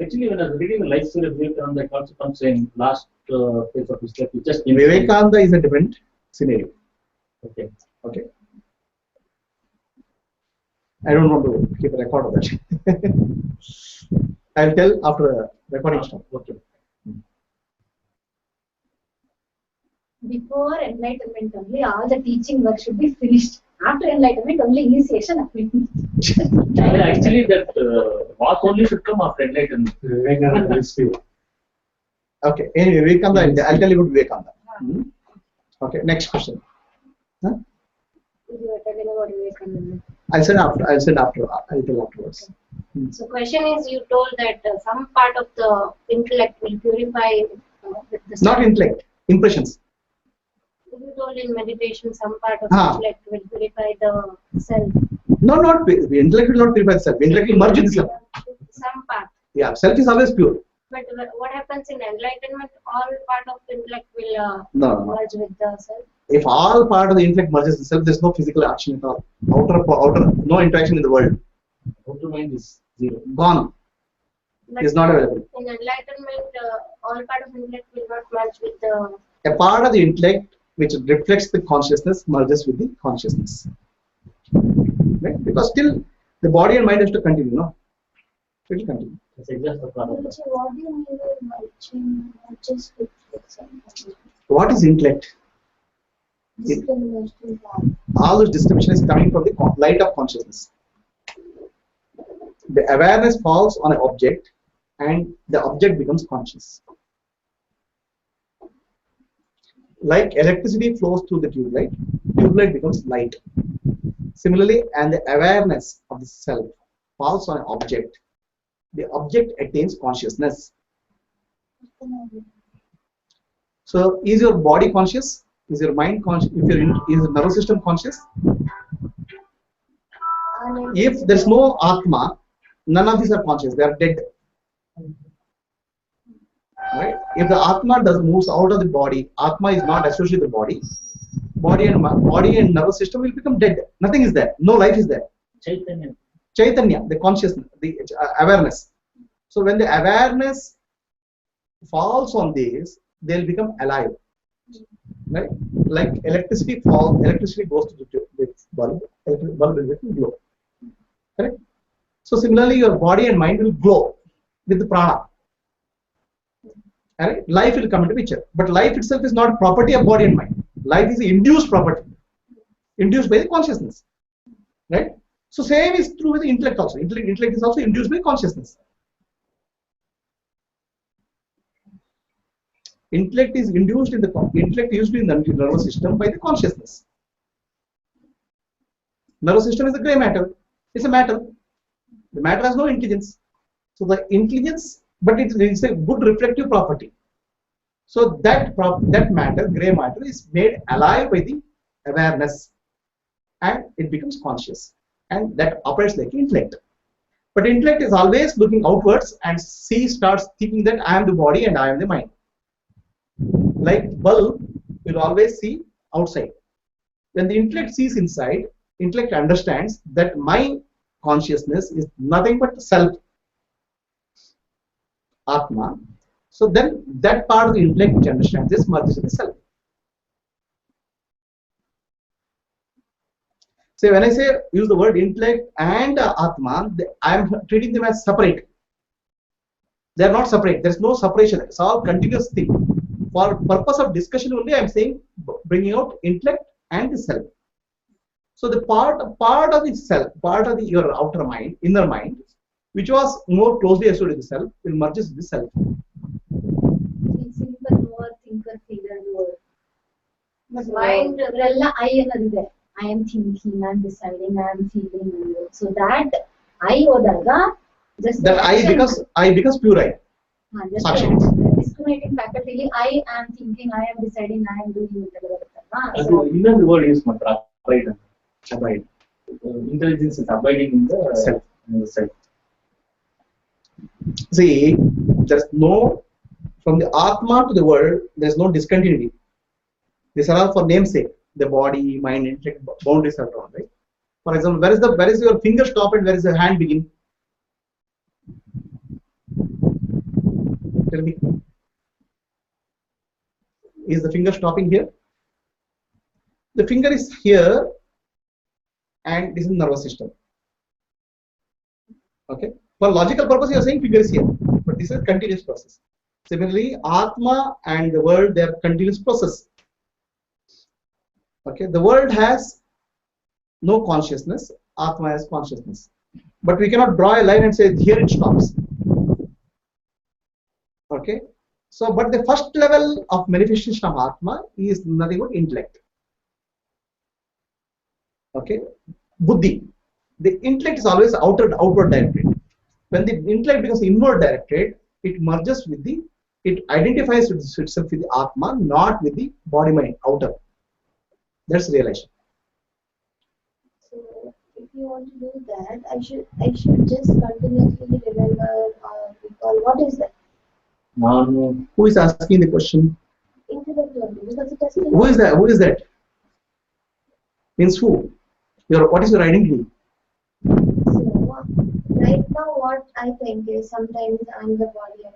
Actually, when I was reading the life story of Vivekananda, it also comes in last phase of his life. Just Vivekananda is a different scenario. Okay. Okay. I don't want to keep a record of that. I'll tell after the recording stop. Okay. Before enlightenment only, all the teaching work should be finished. After enlightenment, only initiation happening. Actually, that walk only should come after enlightenment. Okay. Anyway, Vivekananda, I'll tell you about Vivekananda. Okay. Next question. Huh? You were telling about Vivekananda. I'll tell afterwards. So, question is, you told that some part of the intellect will purify with the Not intellect, impressions. You told in meditation, some part of the intellect will purify the self. No, not the intellect will not purify the self. The intellect will merge with the self. Some part. Yeah, self is always pure. But what happens in enlightenment? All part of the intellect will No. merge with the self. If all part of the intellect merges with the self, there's no physical action at all. Outer, no interaction in the world. Outer mind is zero. Gone. But Is not available. in enlightenment, all part of intellect will not merge with the. A part of the intellect which reflects the consciousness merges with the consciousness. Right? Because still the body and mind has to continue, no? It will continue. It's just the part of So what do you mean by merging? Just with self? What is intellect? All this description is coming from the light of consciousness. The awareness falls on an object and the object becomes conscious. Like electricity flows through the tube light becomes light. Similarly, and the awareness of the self falls on an object, the object attains consciousness. So, is your body conscious? Is your mind conscious? Is the nervous system conscious? If there is no Atma, none of these are conscious. They are dead. Right? If the Atma moves out of the body, Atma is not associated with the body. Body and nervous system will become dead. Nothing is there. No life is there. Chaitanya. Chaitanya, the consciousness, the awareness. So when the awareness falls on this, they'll become alive. Right? Like electricity falls, electricity goes to the bulb, bulb will become glow. Correct? So similarly, your body and mind will glow with the prana. Alright? Life will come into picture. But life itself is not property of body and mind. Life is induced property, induced by the consciousness. Right? So same is true with the intellect also. Intellect is also induced by consciousness. Intellect is induced in the nervous system by the consciousness. Nervous system is a grey matter. It's a matter. The matter has no intelligence. So the intelligence, but it is a good reflective property. So that matter, grey matter, is made alive by the awareness, and it becomes conscious, and that operates like intellect. But intellect is always looking outwards, and starts thinking that I am the body and I am the mind. Like bulb will always see outside. When the intellect sees inside, intellect understands that my consciousness is nothing but self, Atma. So then that part of the intellect which understands this merges with the self. So when I use the word intellect and Atma, I am treating them as separate. They are not separate. There is no separation. It's all continuous thing. For purpose of discussion only, I am saying bringing out intellect and the self. So the part of the self, part of your outer mind, inner mind, which was more closely associated with the self, will merge with the self. Simple doer, thinker, feeler, doer. But mind, I am thinking, I am deciding, I am feeling. So that I odaga, just that I becomes pure I. Sakshi. Discriminating faculty, I am thinking, I am deciding, I am doing. So the word is matra, abide. Intelligence is abiding in the self. See, there's no, from the Atma to the world, there's no discontinuity. These are all for namesake. The body, mind, intellect, boundaries are drawn, right? For example, where is your finger stop and where is the hand begin? Tell me. Is the finger stopping here? The finger is here and this is nervous system. Okay. For logical purpose, you are saying finger is here, but this is a continuous process. Similarly, Atma and the world, they are continuous process. Okay. The world has no consciousness. Atma has consciousness. But we cannot draw a line and say here it stops. Okay. So, but the first level of manifestation of Atma is nothing but intellect. Okay. Buddhi. The intellect is always outward directed. When the intellect becomes inward directed, it merges with it identifies with itself with the Atma, not with the body mind, outer. That's realization. So if you want to do that, I should just continuously remember or recall what is that? Who is asking the question? Intellectually, because it has to. Who is that? Who is that? Means who? What is your identity? So right now, what I think is sometimes I'm the body, I'm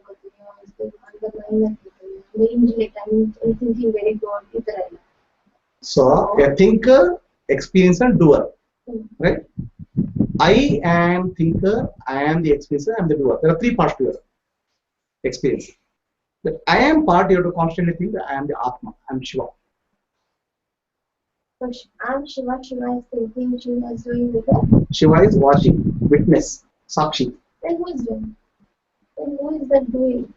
the mind, I'm the intellect, I'm thinking very broad. So a thinker, experiencer, doer, right? I am thinker, I am the experiencer, I am the doer. There are three parts to your experience. That I am part, you have to constantly think that I am the Atma, I am Shiva. So I'm Shiva, Shiva is thinking, Shiva is doing with it. Shiva is watching, witness, Sakshi. Then who is doing? Then who is that doing?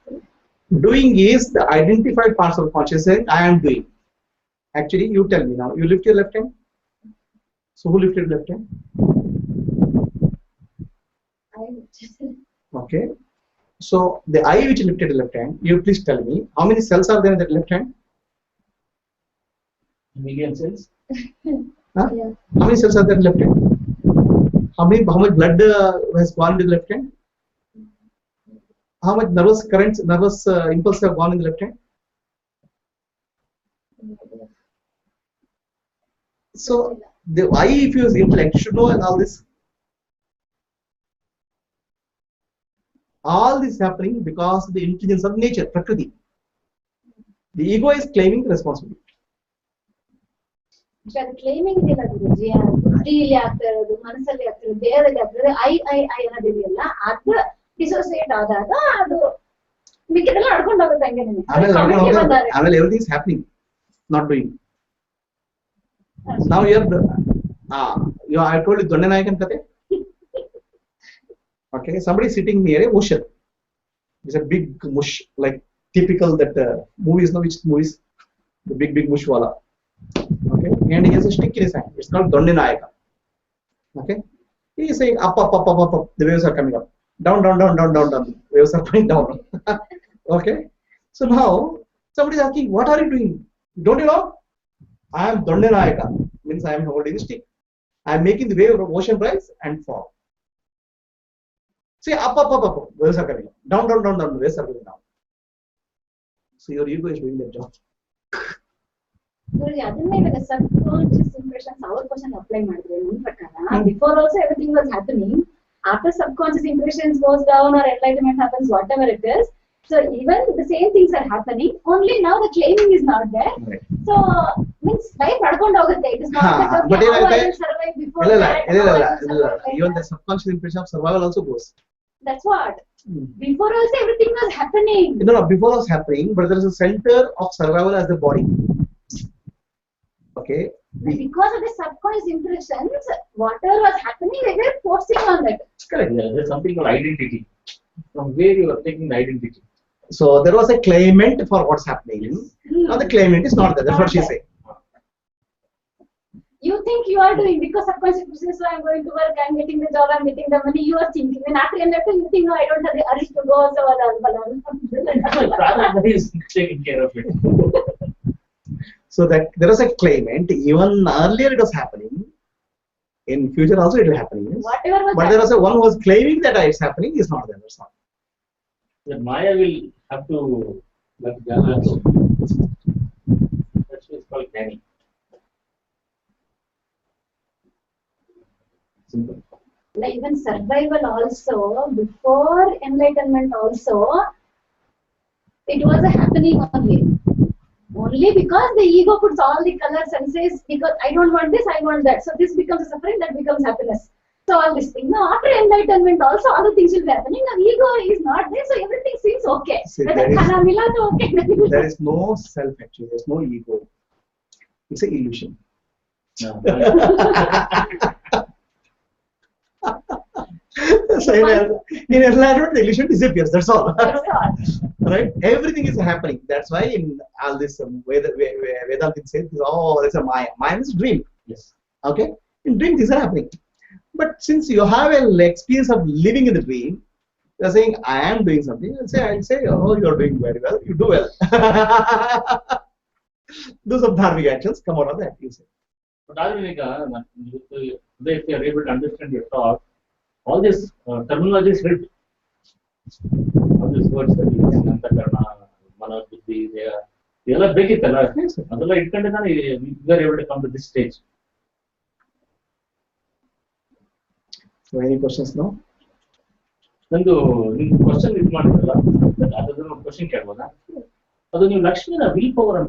Doing is the identified parts of consciousness. I am doing. Actually, you tell me now. You lift your left hand. So who lifted left hand? Okay. So the eye which lifted the left hand, you please tell me how many cells are there in the left hand? Million cells. Huh? Yeah. How many cells are there in the left hand? How much blood has gone to the left hand? How much nervous currents, nervous impulses have gone in the left hand? So the eye, if you use intellect, should know all this. All this happening because of the intelligence of nature, Prakriti. The ego is claiming the responsibility. Climbing ಇದೆಯಲ್ಲ ಗುರುಜಿ, ಬುದ್ಧಿಯಲ್ಲಿ ಆಗ್ತಾ ಇರೋದು, ಮನಸ್ಸಲ್ಲಿ ಆಗ್ತಾ ಇರೋದು, ದೇಹದಲ್ಲಿ ಆಗ್ತಾ ಇರೋದು, ಐ ಅನ್ನೋದಿದೆಯಲ್ಲ, ಅದು ಡಿಸೋಸಿಯೇಟ್ ಆದಾಗ ಅದು ಮಿಕ್ಕಿದೆಲ್ಲ ನಡ್ಕೊಂಡು ಹೋಗುತ್ತೆ ಹಂಗೆ. ಆಮೇಲೆ everything is happening, not doing. Now I told you Jnani Nayakan kate. Okay, somebody sitting near a ocean. It's a big mush, like typical that movies, no, which movies, the big mush wala. Okay, and he has a stick in his hand. It's called Jnani Nayakan. Okay, he is saying up, the waves are coming up, down, waves are going down. Okay, so now somebody is asking, what are you doing? Don't you know? I am Jnani Nayakan, means I am holding a stick. I am making the wave of ocean rise and fall. See, up, waves are coming up, down, waves are going down. So your ego is doing that job. ಅದನ್ನೇ ಇವಾಗ subconscious impressions ಅವ್ರ question apply ಮಾಡಿದ್ರೆ ನನ್ನ ಪ್ರಕಾರ before also everything was happening, after subconscious impressions goes down or enlightenment happens, whatever it is, so even the same things are happening, only now the claiming is not there. Right. So means life nadkondu hogutte, it is not that okay, how I will survive before that. Even the subconscious impression of survival also goes. That's what. Before also everything was happening. No, before was happening, but there is a center of survival as the body. Okay. Because of the subconscious impressions, whatever was happening, they were forcing on that. Correct. Yeah, there's something called identity. From where you are taking the identity. So there was a claimant for what's happening. Now the claimant is not there. That's what she's saying. You think you are doing because subconscious, so I'm going to work, I'm getting the job, I'm getting the money. You are thinking, and after you think, no, I don't have the urge to go. So Prana is taking care of it. So that there was a claimant. Even earlier it was happening. In future also it will happen. Yes. Whatever was but there was a one who was claiming that it's happening is not there. That's not. The Maya will have to let Jnana go. That's why it's called Jnani. Simple. Like even survival also, before enlightenment also, it was a happening only. Only because the ego puts all the colors and says, because I don't want this, I want that. So this becomes a suffering, that becomes happiness. So all this thing. Now after enlightenment also, other things will be happening. Now ego is not there, so everything seems okay. See, there is no self actually, there is no ego. It's an illusion. No. So in enlightenment, the illusion disappears. That's all. That's all. Right? Everything is happening. That's why in all this Vedanta says, oh, it's a Maya. Maya is a dream. Yes. Okay? In dream, things are happening. But since you have an experience of living in the dream, you are saying, I am doing something. I'll say, oh, you are doing very well. You do well. Do some dharmic actions. Come out of that. You say. But if you are able to understand your talk, all this terminology is helped. All these words that you use, Antakarna, Mana, Buddhi, they all break it. Otherwise, we are able to come to this stage. So, any questions now? Nandu, you question is not other than a question. Other than Lakshmi, a willpower and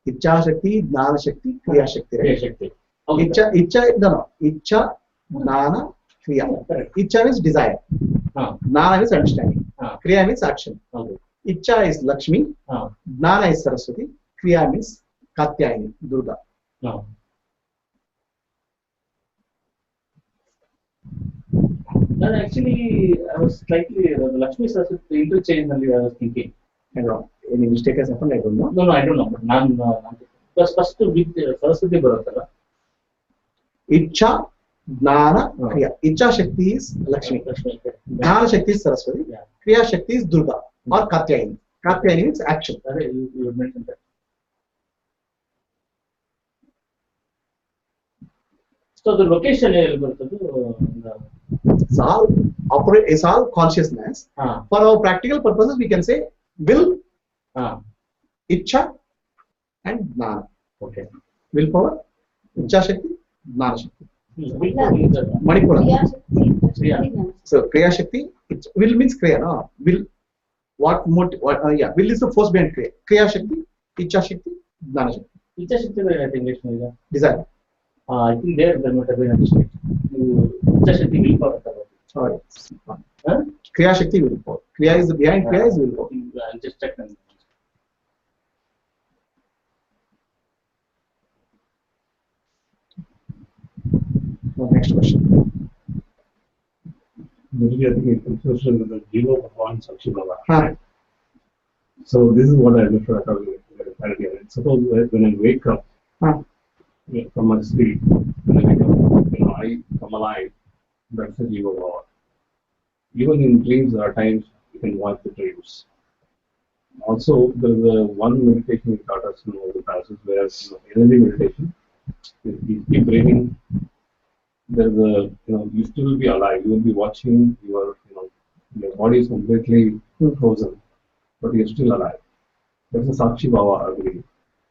Icha Shakti, Jnana Shakti, Kriya Shakti. Right? Shakti. Icha, Jnana, Kriya. Icha means desire. Jnana means understanding. Kriya means action. Okay. Icha is Lakshmi. Jnana is Saraswati. Kriya means Katyayani, Durga. Then actually, I was slightly the Lakshmi Saraswati interchange. I was thinking. I don't know. Any mistake has happened? I don't know. No, I don't know. But because first with Saraswati Bharatala. Icha, Jnana, Kriya. Icha Shakti is Lakshmi. Jnana Shakti is Saraswati. Yeah. Kriya Shakti is Durga or Katyayani. Katyayani means action. You mentioned that. So the location It's all consciousness. For our practical purposes, we can say will, Icha, and Jnana. Okay. Willpower, Icha Shakti, Jnana Shakti. Manipura. Kriya. So Kriya Shakti, will means Kriya, no? Will. Will is the force behind Kriya. Kriya Shakti, Icha Shakti, Jnana Shakti. Icha Shakti I think Desire. I think there might have been a mistake. Icha Shakti willpower. Sorry. Kriya Shakti willpower. Kriya is behind Kriya is willpower. I'll just check them. Next question. Usually, I think it consists of the Jiva Bhava Sakshi Bhava. So this is what I refer to earlier. Suppose when I wake up from my sleep, when I wake up, I come alive. That's the Jiva Bhava. Even in dreams, there are times you can watch the dreams. Also, there is one meditation we taught us in the classes where energy meditation. You keep breathing. There's you still will be alive. You will be watching your body is completely frozen, but you're still alive. That's a Sakshi Bhava, I believe.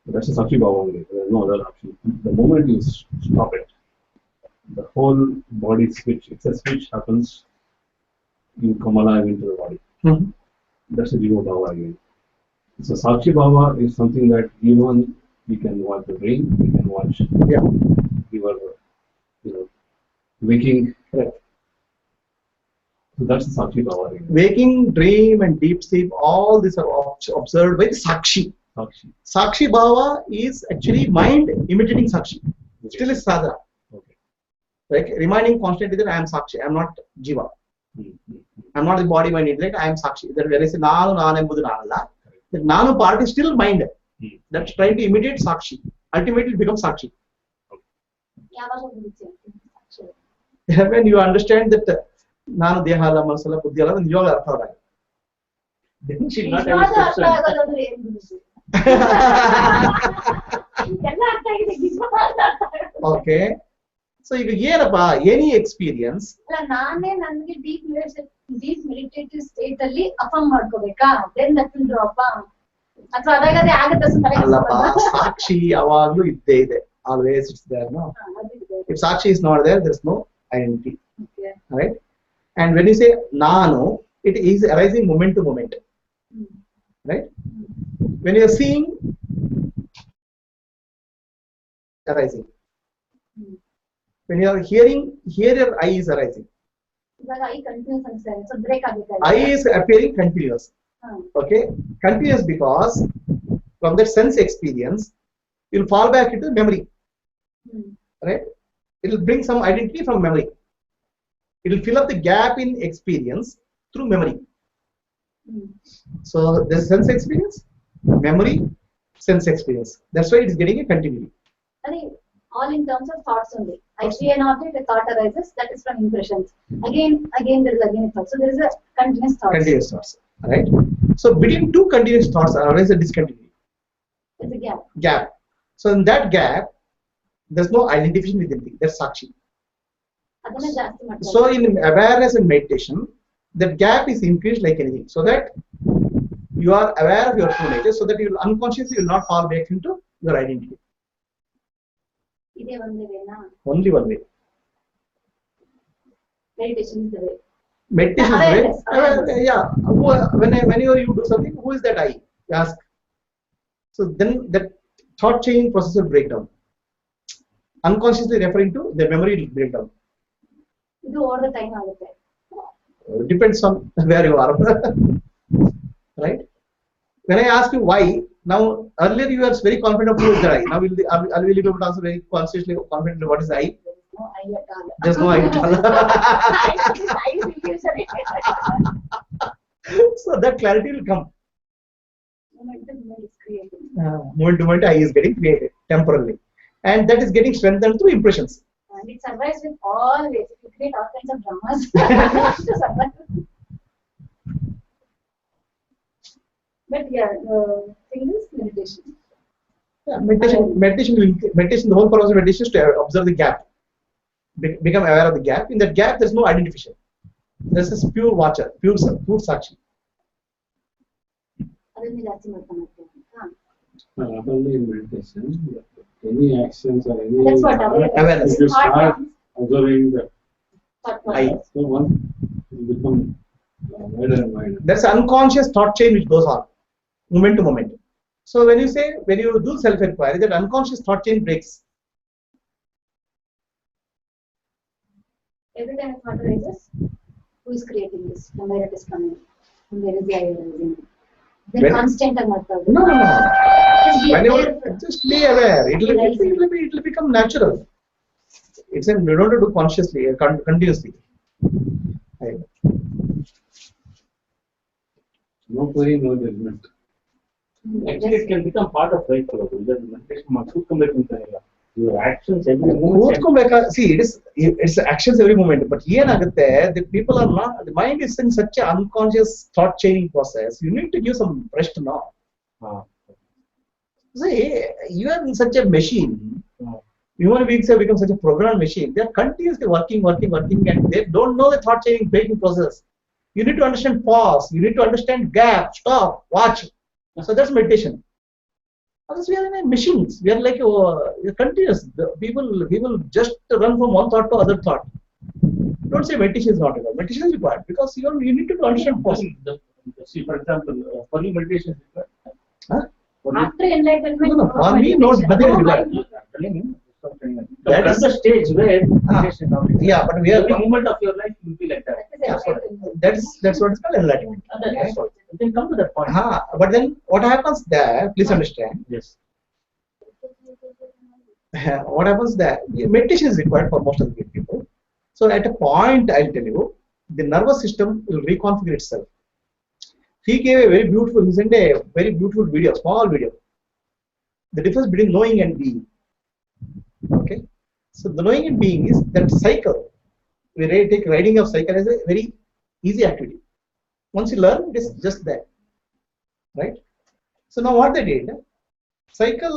That's a Sakshi Bhava only. There's no other option. The moment you stop it, the whole body switch. It's a switch happens. You come alive into the body. That's a Jiva Bhava again. So Sakshi Bhava is something that even you can watch the brain, you can watch your waking. Correct. So that's the Sakshi Bhava again. Waking, dream, and deep sleep, all these are observed by Sakshi. Sakshi Bhava is actually mind imitating Sakshi. Still is sadhana. Okay. Like reminding constantly that I am Sakshi, I am not Jiva. I am not the body, mind, intellect, I am Sakshi. That where I say Nanu, Nanambudu, Nanala. The Nanu part is still mind. That's trying to imitate Sakshi. Ultimately it becomes Sakshi. When you understand that Nanu Dehala, Masala, Buddhyala, then you are Artha. Didn't she not have a Okay. So you hear about any experience. Deep meditative state alli affirm ಮಾಡ್ಕೋಬೇಕಾ then that will drop ಅಥವಾ ಅದಾಗದೆ ಆಗುತ್ತೆ ಅಲ್ಲಪ್ಪ ಸಾಕ್ಷಿ ಯಾವಾಗಲೂ ಇದ್ದೇ ಇದೆ, always it's there, no? If Sakshi is not there, there's no identity. Okay. Right? And when you say Nanu, it is arising moment to moment. Right? When you are seeing, arising. When you are hearing, here your eye is arising. eye continuous ಅನ್ಸುತ್ತೆ, so break ಆಗುತ್ತೆ. Eye is appearing continuous. Okay? Continuous because from that sense experience, you will fall back into memory. Right? It will bring some identity from memory. It will fill up the gap in experience through memory. So there is sense experience, memory, sense experience. That's why it is getting a continuity. All in terms of thoughts only. I see an object, a thought arises, that is from impressions. Again, there is again a thought. So there is a continuous thought. Continuous thoughts. Right? So between two continuous thoughts, there is a discontinuity. It's a gap. Gap. So in that gap, there's no identification with anything. That's Sakshi. So in awareness and meditation, that gap is increased like anything. So that you are aware of your true nature, so that you will unconsciously will not fall back into your identity. Only one way. Meditation is the way. Meditation is the way. Yeah. Whenever you do something, who is that I? You ask. So then that thought changing process will break down. Unconsciously referring to the memory will break down. It all the time ಆಗುತ್ತೆ. Depends on where you are. Right? When I ask you why, now earlier you were very confident of who is the I. Now I will be able to answer very consciously, confidently what is the I. There's no I at all. So that clarity will come. Moment to moment I is getting created temporarily, and that is getting strengthened through impressions. And it survives with all ways. You create all kinds of dramas to survive. But yeah, thing is meditation. Yeah, meditation. The whole purpose of meditation is to observe the gap, become aware of the gap. In that gap, there's no identification. This is pure watcher, pure Sakshi. ಅದನ್ನ ಜಾಸ್ತಿ ಮಾಡ್ಕೊಂಡು Not only in meditation, but any actions or any. That's what awareness. If you start observing the. So once you become wider and wider. There's an unconscious thought chain which goes on, moment to moment. So when you do self-inquiry, that unconscious thought chain breaks. Every time a thought arises, who is creating this? From where it is coming? From where is the I arising? Then constant and not No. Just Just be aware. It will become natural. It's we don't have to do consciously, continuously. Right. No worry, no judgment. Actually, it can become part of life. Your actions every moment. See, it's actions every moment. But the people are not. The mind is in such an unconscious thought chaining process. You need to give some rest now. See, you are in such a machine. Human beings have become such a programmed machine. They are continuously working, and they don't know the thought chaining breaking process. You need to understand pause. You need to understand gap, stop, watch. So that's meditation. Otherwise, we are in machines. We are like continuous. People just run from one thought to other thought. Don't say meditation is not required. Meditation is required because you need to understand pause. See, for example, for you meditation is required. Huh? after enlightenment. No, for me, nothing is required. That's the stage where meditation is not required. Yeah, but we are. Every moment of your life will be like that. That's what is called enlightenment. That's what. You can come to that point. But then what happens there? Please understand. Yes. What happens there? Meditation is required for most of the people. So at a point, I'll tell you, the nervous system will reconfigure itself. He gave a very beautiful. He sent a very beautiful video, small video. The difference between knowing and being. Okay. So the knowing and being is that cycle. We take riding of cycle as a very easy activity. Once you learn, it is just there, right? So now what they did, cycle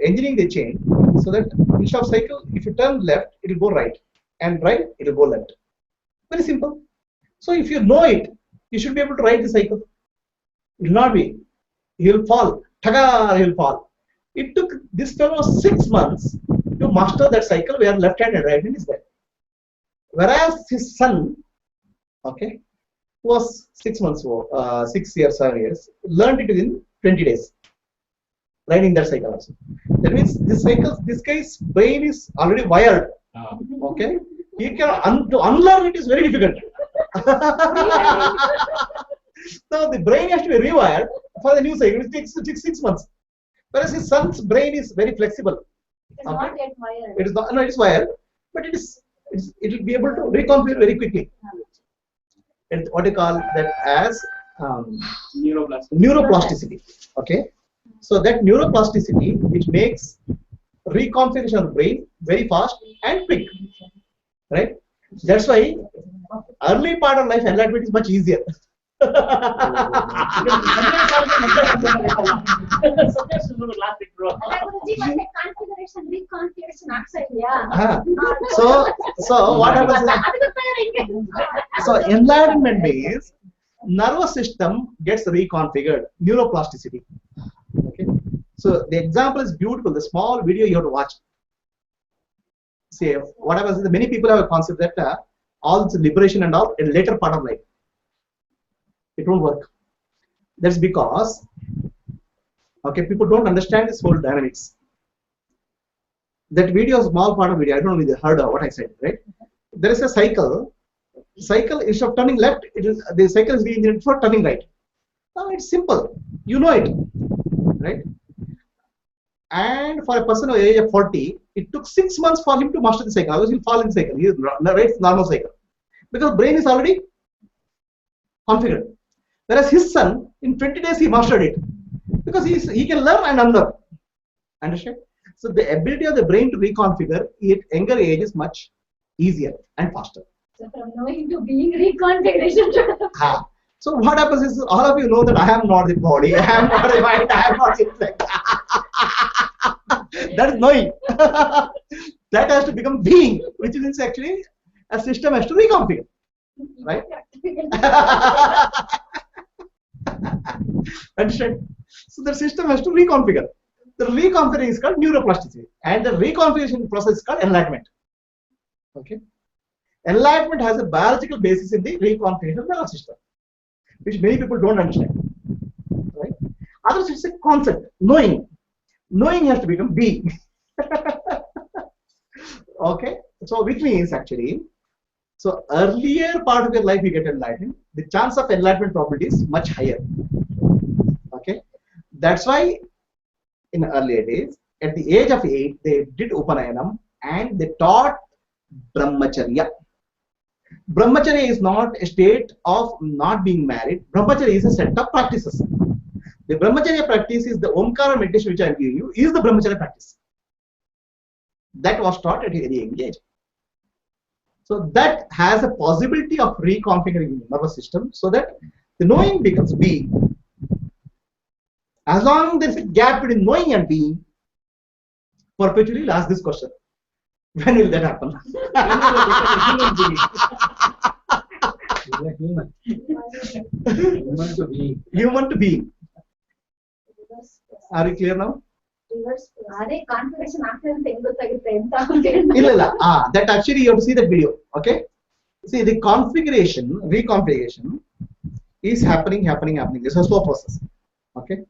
engineering they changed so that instead of cycle, if you turn left, it will go right, and right, it will go left. Very simple. So if you know it, you should be able to ride the cycle. It will not be. He will fall. Taga, he will fall. It took this fellow 6 months to master that cycle where left hand and right hand is there. Whereas his son, okay, who was 6 months old, 6 years, 7 years, learned it within 20 days, riding that cycle also. That means this guy's brain is already wired. Okay, he can to unlearn it is very difficult. So the brain has to be rewired for the new cycle. It takes 6 months. Whereas his son's brain is very flexible. It is not yet wired. It is not. No, it is wired, but it will be able to reconfigure very quickly. And what you call that as neuroplasticity. Okay, so that neuroplasticity which makes reconfiguration of the brain very fast and quick, right? That's why early part of life enlightenment is much easier. So what happens? So enlightenment means nervous system gets reconfigured, neuroplasticity. Okay. So the example is beautiful. The small video you have to watch. See, what happens is many people have a concept that all this liberation and all in later part of life. It won't work. That's because, okay, people don't understand this whole dynamics. That video is a small part of video. I don't know if you heard of what I said, right? There is a cycle. Cycle, instead of turning left, the cycle is re-engineered for turning right. Now it's simple. You know it, right? And for a person of age of 40, it took 6 months for him to master the cycle. Otherwise, he'll fall in the cycle. He rides normal cycle because brain is already configured. Whereas his son, in 20 days, he mastered it because he can learn and unlearn. Understand? So the ability of the brain to reconfigure at younger age is much easier and faster. So from knowing to being reconfiguration. So what happens is all of you know that I am not the body, I am not the mind, I am not the intellect. That is knowing. That has to become being, which means actually a system has to reconfigure. Right? Understand? So the system has to reconfigure. The reconfiguring is called neuroplasticity, and the reconfiguration process is called enlightenment. Okay? Enlightenment has a biological basis in the reconfiguration of the nervous system, which many people don't understand. Right? Others, it's a concept, knowing. Knowing has to become being. Okay? So which means actually, so earlier part of your life you get enlightened, the chance of enlightenment probability is much higher. Okay? That's why in earlier days, at the age of 8, they did Upanayanam and they taught brahmacharya. Brahmacharya is not a state of not being married. Brahmacharya is a set of practices. The brahmacharya practice is the Omkara meditation which I am giving you, is the brahmacharya practice. That was taught at a very young age. So that has a possibility of reconfiguring the nervous system so that the knowing becomes being. As long as there is a gap between knowing and being, perpetually you'll ask this question. When will that happen? Human. Human to be. Human to being. Are you clear now? Configuration That actually you have to see that video. Okay. See, the reconfiguration is happening. It's a slow process. Okay.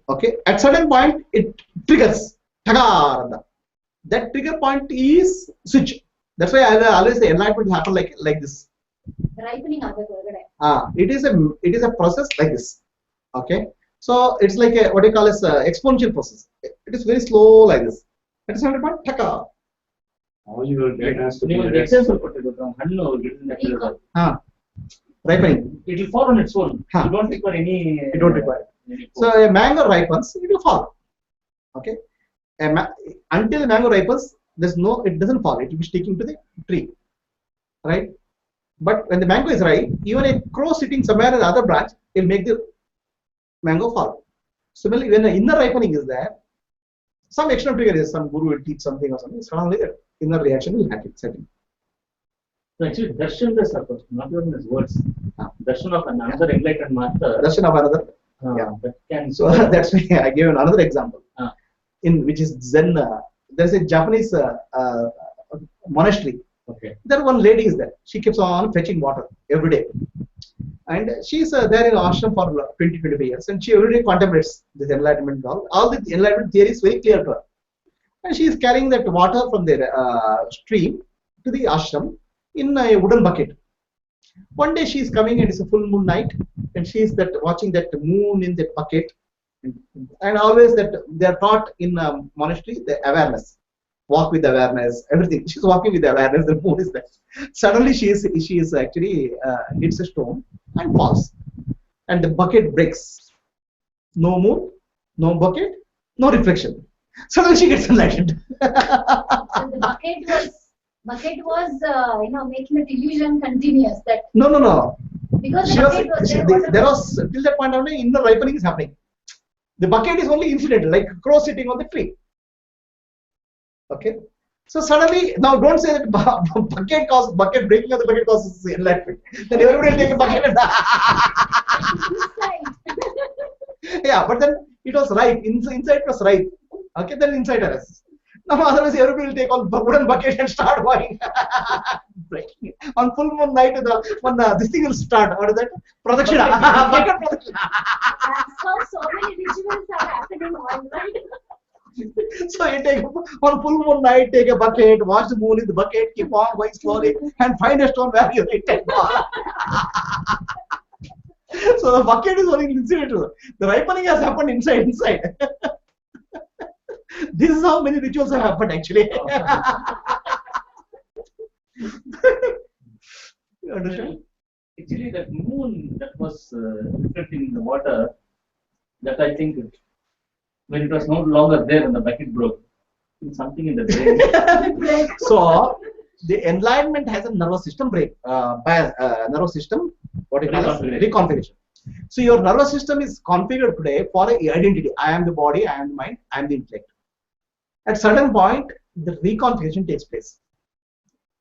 Okay. At certain point it triggers. That trigger point is switch. That's why I always say enlightenment will happen like this. Ripening. It is a process like this. Okay. So it's like a, what you call as exponential process. It is very slow like this. At a certain point, All your data has to be ripening. It will fall on its own. You don't require any. You don't require. So a mango ripens, it will fall. Okay. Until the mango ripens, it doesn't fall. It will be sticking to the tree. Right. But when the mango is ripe, even a crow sitting somewhere in the other branch will make the mango fall. Similarly, when the inner ripening is there, some external trigger is some guru will teach something or something. Suddenly, the inner reaction will happen. So actually, darshan is supposed, not even his words. Darshan of another enlightened master. Darshan of another. That can. So that's why I gave another example. In which is Zen. There's a Japanese monastery. Okay. There one lady is there. She keeps on fetching water every day. And she's there in ashram for 20-25 years, and she every day contemplates this enlightenment. All the enlightenment theory is very clear to her. And she is carrying that water from the stream to the ashram in a wooden bucket. One day she is coming, and it's a full moon night, and she is watching that moon in the bucket. And always that they are taught in monastery the awareness. Walk with awareness, everything. She's walking with awareness. The moon is there. Suddenly she is actually hits a stone and falls, and the bucket breaks. No moon, no bucket, no reflection. Suddenly she gets enlightened. So the bucket was making the illusion continuous. That No. because There was till that point only inner ripening is happening. The bucket is only incidental, like a crow sitting on the tree. Okay. So suddenly, now don't say that bucket breaking of the bucket causes enlightenment. Then everybody will take a bucket and yeah, but then it was right. Inside was right. Okay, then inside arrests. Now otherwise everybody will take on wooden bucket and start going breaking it. On full moon night, this thing will start. What is that? Pradakshina. Bucket pradakshina. That's how so many rituals are happening worldwide. So you take on full moon night, take a bucket, wash the moon in the bucket, keep on going slowly, and find a stone where you hit it. So the bucket is only incidental. The ripening has happened inside. This is how many rituals have happened actually. You understand? Actually, that moon that was reflecting in the water, that I think when it was no longer there and the bucket broke. Something in the brain. So the enlightenment has a nervous system break, nervous system, what it is, reconfiguration. So your nervous system is configured today for an identity. I am the body, I am the mind, I am the intellect. At certain point, the reconfiguration takes place.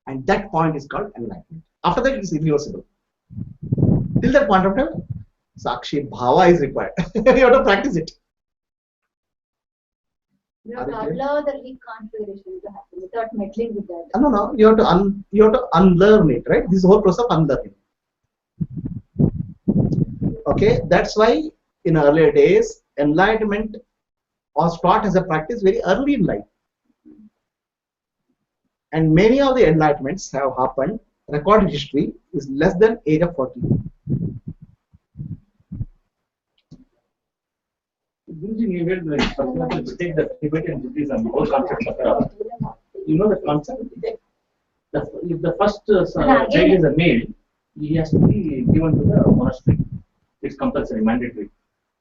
And that point is called enlightenment. After that, it is irreversible. Till that point of time, Sakshi bhava is required. You have to practice it. You have to allow the reconfiguration to happen without meddling with that. No. You have to unlearn it, right? This whole process of unlearning. Okay, that's why in earlier days, enlightenment was taught as a practice very early in life. And many of the enlightenments have happened, recorded history is less than age of 40. You heard for example, to take the Tibetan Buddhism, whole concept of you know the concept? If the first child is a male, he has to be given to the monastery. It's compulsory, mandatory.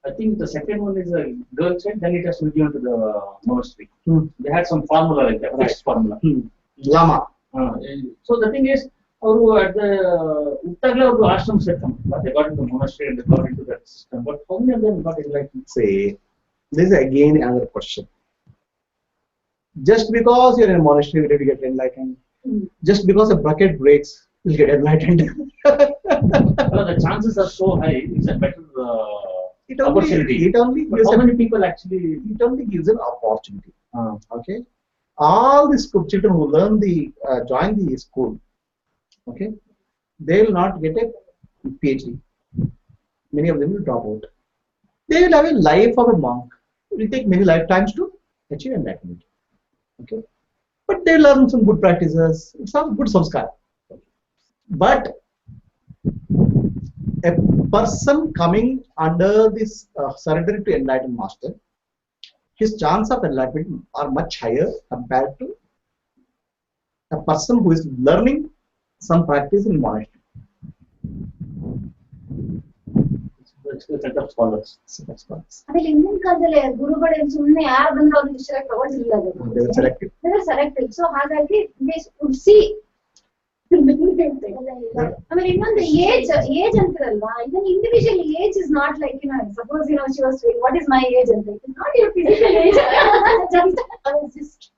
I think the second one is a girl child, then it has to be given to the monastery. They had some formula like that, fixed formula. Lama. So the thing is, at the Uttagla ashram system, but they got into the monastery and they got into that system. But how many of them got enlightened? Say, this is again another question. Just because you're in a monastery, you will get enlightened. Just because a bucket breaks, you'll get enlightened. The chances are so high, it's a better opportunity. It only but gives how many people actually? It only gives an opportunity. Okay. All the school children who learn the join the school, okay, they will not get a PhD. Many of them will drop out. They will have a life of a monk. It will take many lifetimes to achieve enlightenment. Okay, but they learn some good practices, some good samskara. But a person coming under this surrender to enlightened master, his chance of enlightenment are much higher compared to a person who is learning some practice in monastery. It's a set of scholars. I mean, Indian culture, Guru Bade Sumne yaar bandra avu dishra cover illa. They were selected. They were selected. So hagagi we would see. I mean, even the age antaralva, even individual age is not like, suppose, she was saying, what is my age? And it's not your physical age. Just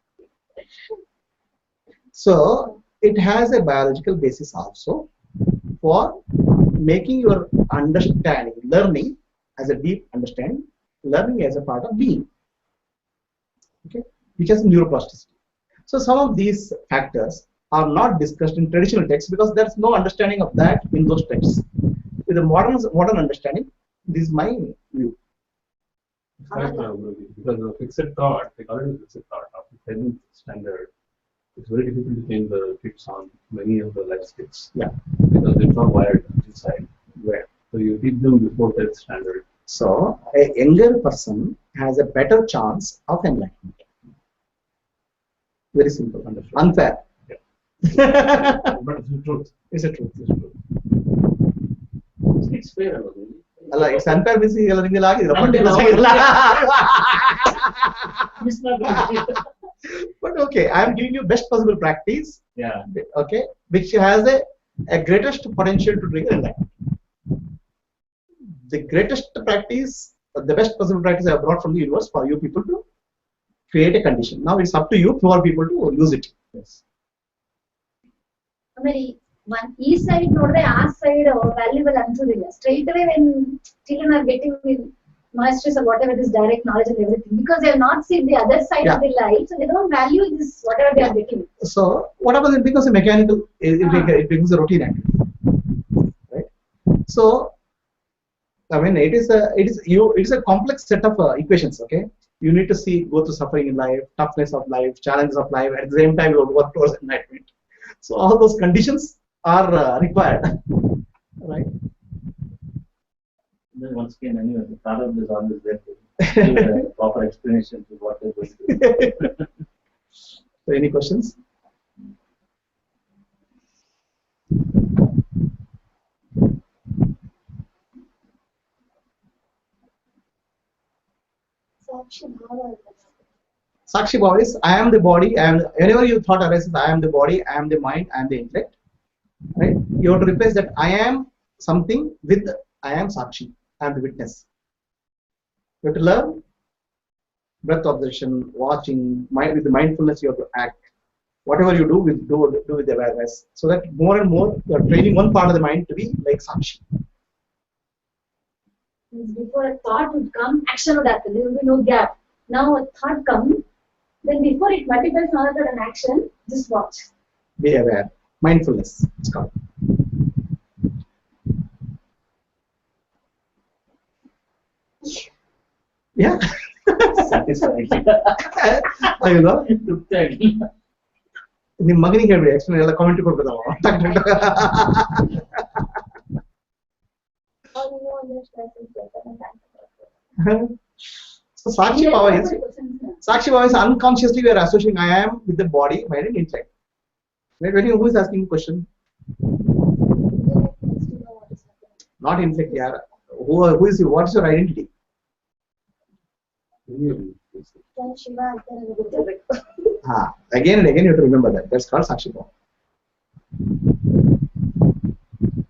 So it has a biological basis also for making your understanding, learning as a deep understanding, learning as a part of being. Okay, which has neuroplasticity. So some of these factors are not discussed in traditional texts because there is no understanding of that in those texts. With a modern understanding, this is my view. Because the fixed thought, they call it fixed thought after 10th standard, it's very difficult to change the kids on many of the life skills. Yeah. Because it's not wired inside. Where? So you teach them before 10th standard. So a younger person has a better chance of enlightenment. Very simple. Understood. Unfair. But it's the truth. It's a truth. It's true. It's fair. It's unfair means but okay, I am giving you best possible practice. Yeah. Okay, which has a greatest potential to trigger enlightenment. The greatest practice, the best possible practice I have brought from the universe for you people to create a condition. Now it's up to you for people to use it. Yes. one east side nodre our side valuable ansudilla. Straight away when children are getting masters or whatever this direct knowledge and everything, because they have not seen the other side of the life, so they don't value this whatever they are getting. So what happens? It becomes a mechanical. It becomes a routine activity, right? So I mean, it is a complex set of equations. Okay, you need to go through suffering in life, toughness of life, challenges of life. At the same time, you work towards enlightenment. So all those conditions are required, right? Then once again, anyway, the Prabhupada is always there to give a proper explanation to what they're going to do. So, any questions? So Sakshi bhava. Sakshi bhava is I am the body. I am. Whenever you thought arises, I am the body. I am the mind. I am the intellect. Right? You have to replace that I am something with I am Sakshi. I am the witness. You have to learn breath observation, watching, mind with the mindfulness. You have to act. Whatever you do with awareness. So that more and more you are training one part of the mind to be like Sakshi. Before a thought would come, action would happen. There will be no gap. Now a thought comes, then before it multiplies another an action, just watch. Be aware. Mindfulness. It's called. Yeah. Satisfying. You know. ತೃಪ್ತಿ ನಿಮ್ಮ ಮಗನಿಗೆ ಹೇಳ್ಬಿಡಿ explain ಎಲ್ಲ comment ಕೊಡ್ಬೋದವ So Sakshi Bhava is unconsciously we are associating I am with the body, mind and intellect. Right? When you, who is asking the question? Not intellect, yeah. Who is you? What is your identity? Again and again you have to remember that. That's called Sakshi Bhava.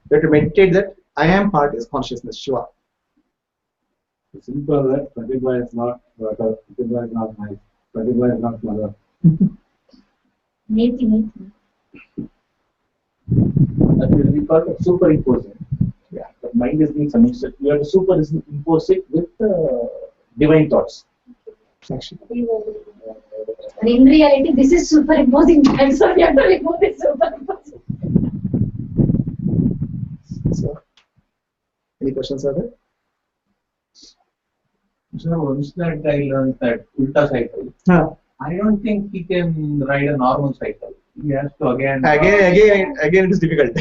You have to meditate that I am part is consciousness, Shiva. It's simple that Pratibha is not daughter, Pratibha is not wife, Pratibha is not mother. Neti. That will be called superimposing. Yeah. The mind is being submitted. You have to superimpose it with divine thoughts. Sakshi. And in reality, this is superimposing. So we have to remove this superimposing. So, any questions are there? So once that I learned that ulta cycle, I don't think he can ride a normal cycle. He has to again It is difficult.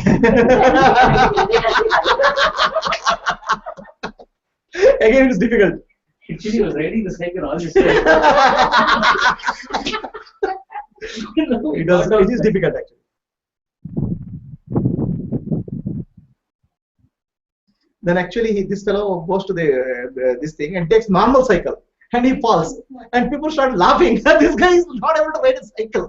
Again it is difficult. Actually, he was riding the cycle all this time. It is difficult actually. Then actually this fellow goes to this thing and takes normal cycle and he falls and people start laughing. This guy is not able to ride a cycle.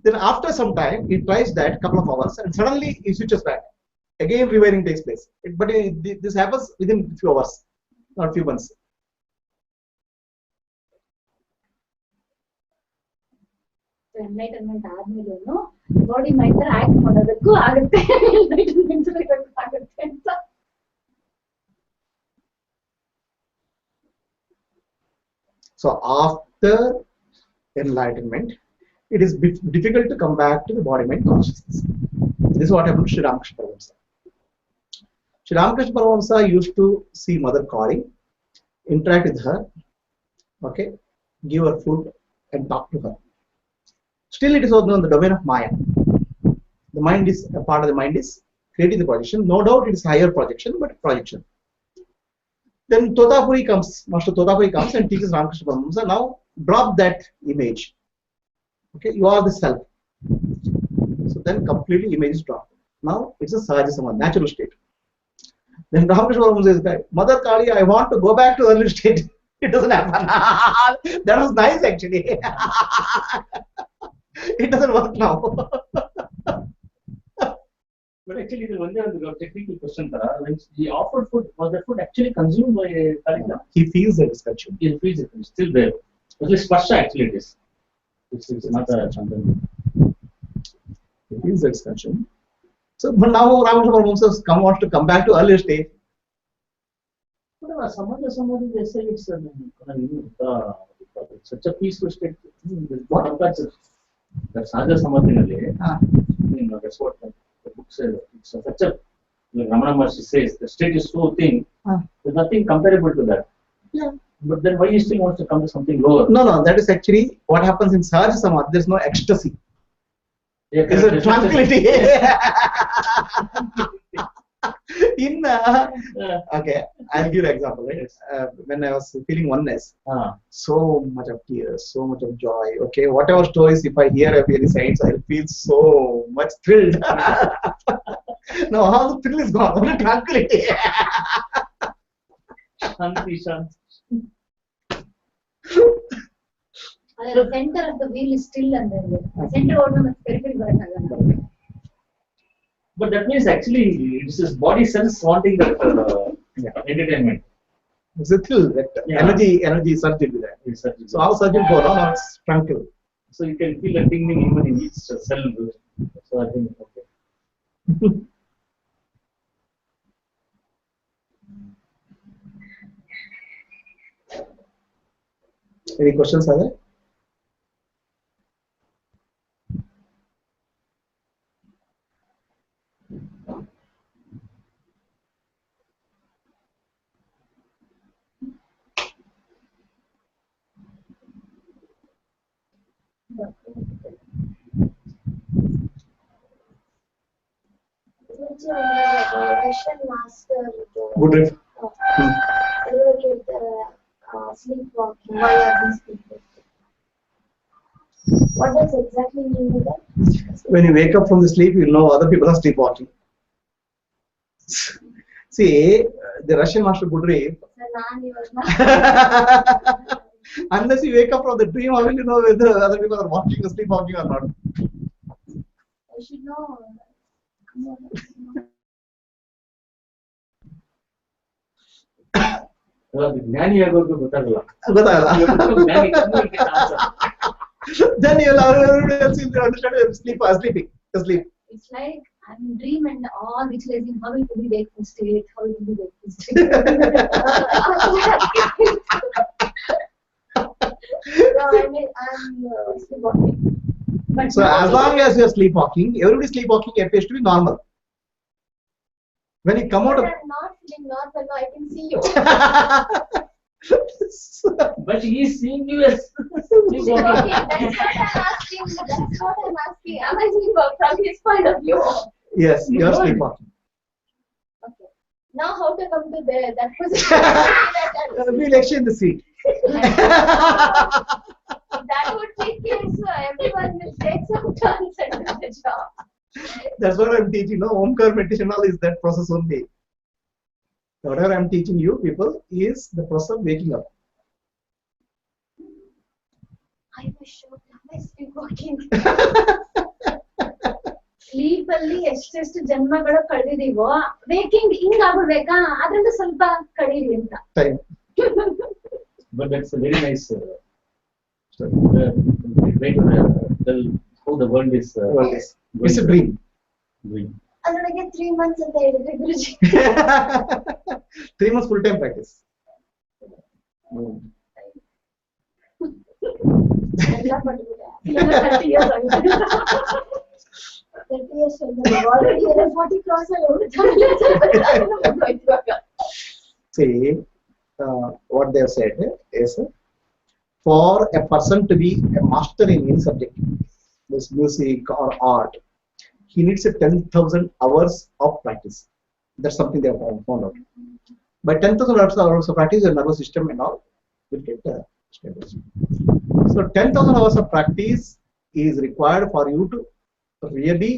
Then after some time he tries that couple of hours and suddenly he switches back. Again rewiring takes place. But this happens within few hours, not few months. Enlightenment ಆದ್ಮೇಲೂ body mind act ಮಾಡೋದಕ್ಕೂ ಆಗುತ್ತೆ. Enlightenment ಆಗುತ್ತೆ ಅಂತ. So after enlightenment, it is difficult to come back to the body mind consciousness. This is what happened to Sri Ramakrishna Paramahamsa. Sri Ramakrishna Paramahamsa used to see Mother Kali, interact with her, okay, give her food and talk to her. Still it is also on the domain of Maya. The mind is, a part of the mind is creating the projection. No doubt it is higher projection, but projection. Then Totapuri comes, Master Totapuri comes and teaches Ramakrishna Paramahamsa, now drop that image. Okay, you are the self. So then completely image is dropped. Now it's a Sahaja Samadhi, natural state. Then Ramakrishna Paramahamsa says, Mother Kali, I want to go back to early state. It doesn't happen. That was nice actually. It doesn't work now. But actually, there was one technical question. When he offered food, was that food actually consumed by Kalika? He feels that it's consumed. He feels it. It's still there. It's like sparsha actually it is. It's not a chandana. He feels that it's consumed. So, but now Ramakrishna Paramahamsa wants to come back to earlier state. Samadhi, they say it's such a peaceful state. What that Sahaja Samadhi, that's what the book says. It's such a, like Ramana Maharshi says, the state is so thin, there's nothing comparable to that. Yeah. But then why he still wants to come to something lower? No, that is actually what happens in Sahaja Samadhi. There's no ecstasy. Yeah, There's a tranquility. Okay, I'll give you an example. Right? When I was feeling oneness, so much of tears, so much of joy. Okay, whatever stories, if I hear any sides, I'll feel so much thrilled. Now all the thrill is gone. Only tranquility. Shanti. The center of the wheel is still under there. Center of the periphery. But that means actually it's his body sense wanting that entertainment. It's a thrill, that energy surge into that. So how surge will go on, it's tranquil. So you can feel a tingling even in each cell. So I think okay. Any questions are there? Russian master Good riff. allocate the sleepwalking. Why are these people? What does exactly mean with that? When you wake up from the sleep, you know other people are sleepwalking. See, the Russian master Budri, unless you wake up from the dream, how will you know whether other people are walking or sleepwalking or not? I should know. Jnani ಆಗೋದು ಗೊತ್ತಾಗಲ್ಲ. Then everybody else will understand sleeping. Asleep. It's like I'm in dream and all visualizing how it will be wakeful state, how it will be wakeful state. No, I mean, I'm sleepwalking. But So as long as you are sleepwalking, everybody sleepwalking appears to be normal. When you come out of I'm not feeling normal. No, I can see you. But he is seeing you as Okay, that's what I'm asking. That's what I'm asking. Am I sleepwalking from his point of view? yes, you are sleepwalking. Okay. Now, how to come to that position? We'll exchange the seat. That would be case. Everyone will take some turns and do the job. That's what I'm teaching. No, Omkar meditation all is that process only. Whatever I'm teaching you people is the process of waking up. I was shocked. Am I sleepwalking? Sleep ಅಲ್ಲಿ ಎಷ್ಟೆಷ್ಟು ಜನ್ಮಗಳು ಕಳೆದಿದೀವೋ waking ಹಿಂಗ್ ಆಗ್ಬಿಡ್ಬೇಕಾ ಅದ್ರಿಂದ ಸ್ವಲ್ಪ ಕಳೀರಿ ಅಂತ. Time. But that's a very nice way to tell how the world is. It's a dream. ಅದರೊಳಗೆ 3 months ಅಂತ ಹೇಳಿದ್ರೆ ಗುರುಜಿ. 3 months full time practice. ಎಲ್ಲ ಪಟ್ಬಿಟ್ಟೆ. 30 years ಆಗಿದೆ. 30 years already 40 cross See, what they have said is for a person to be a master in any subject, this music or art, he needs a 10,000 hours of practice. That's something they have found out. By 10,000 hours of practice, your nervous system and all will get stabilized. So 10,000 hours of practice is required for you to really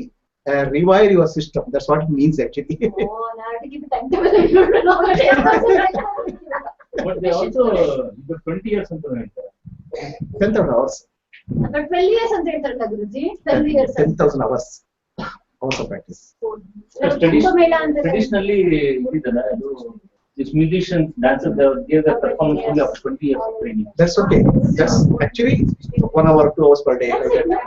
rewire your system. That's what it means actually. Oh, now I have to keep the timetable. But they also the 20 years something like that. 10,000 hours. But 12 years ಅಂತ ಹೇಳ್ತಾರಲ್ಲ ಗುರುಜಿ, 12 years. 10,000 hours of practice. Kumbh Mela ಅಂತ Traditionally, these musicians, dancers, they have the performance only after 20 years of training. That's okay. That's actually 1 hour, 2 hours per day. Like that.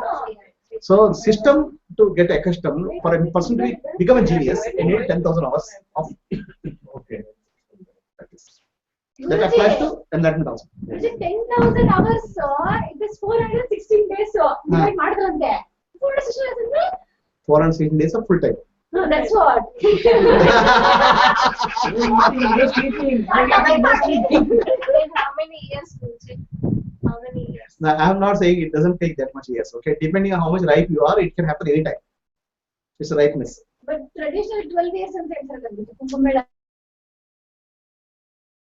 So system to get accustomed for a person to become a genius, you need 10,000 hours of Okay. practice. That applies to enlightenment also. 10,000 hours, it is 416 days. Divide ಮಾಡಿದ್ರಂತೆ. 416 days of full time. No, that's what. How many years, Guruji? How many years? Now, I am not saying it doesn't take that much years. Okay, depending on how much ripe you are, it can happen anytime. It's a ripeness. But traditional 12 years ಅಂತ ಹೇಳ್ತಾರಲ್ಲ ಗುರುಜಿ, Kumbh Mela.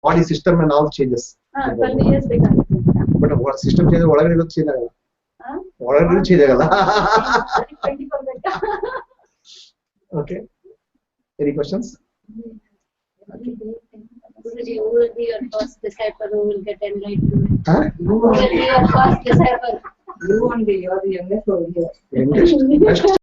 Body system and all changes. 12 years ಬೇಕಾಗುತ್ತೆ. But what system changes, ಒಳಗಡೆ ಇರೋದು change ಆಗಲ್ಲ. Huh? ಒಳಗಡೆ change ಆಗಲ್ಲ. 24 ಬೇಕಾ? Okay. Any questions? Okay. Guruji, who will be your first disciple who will get enlightened? Huh? Who will be your first disciple? You only, you are the youngest over here. Youngest.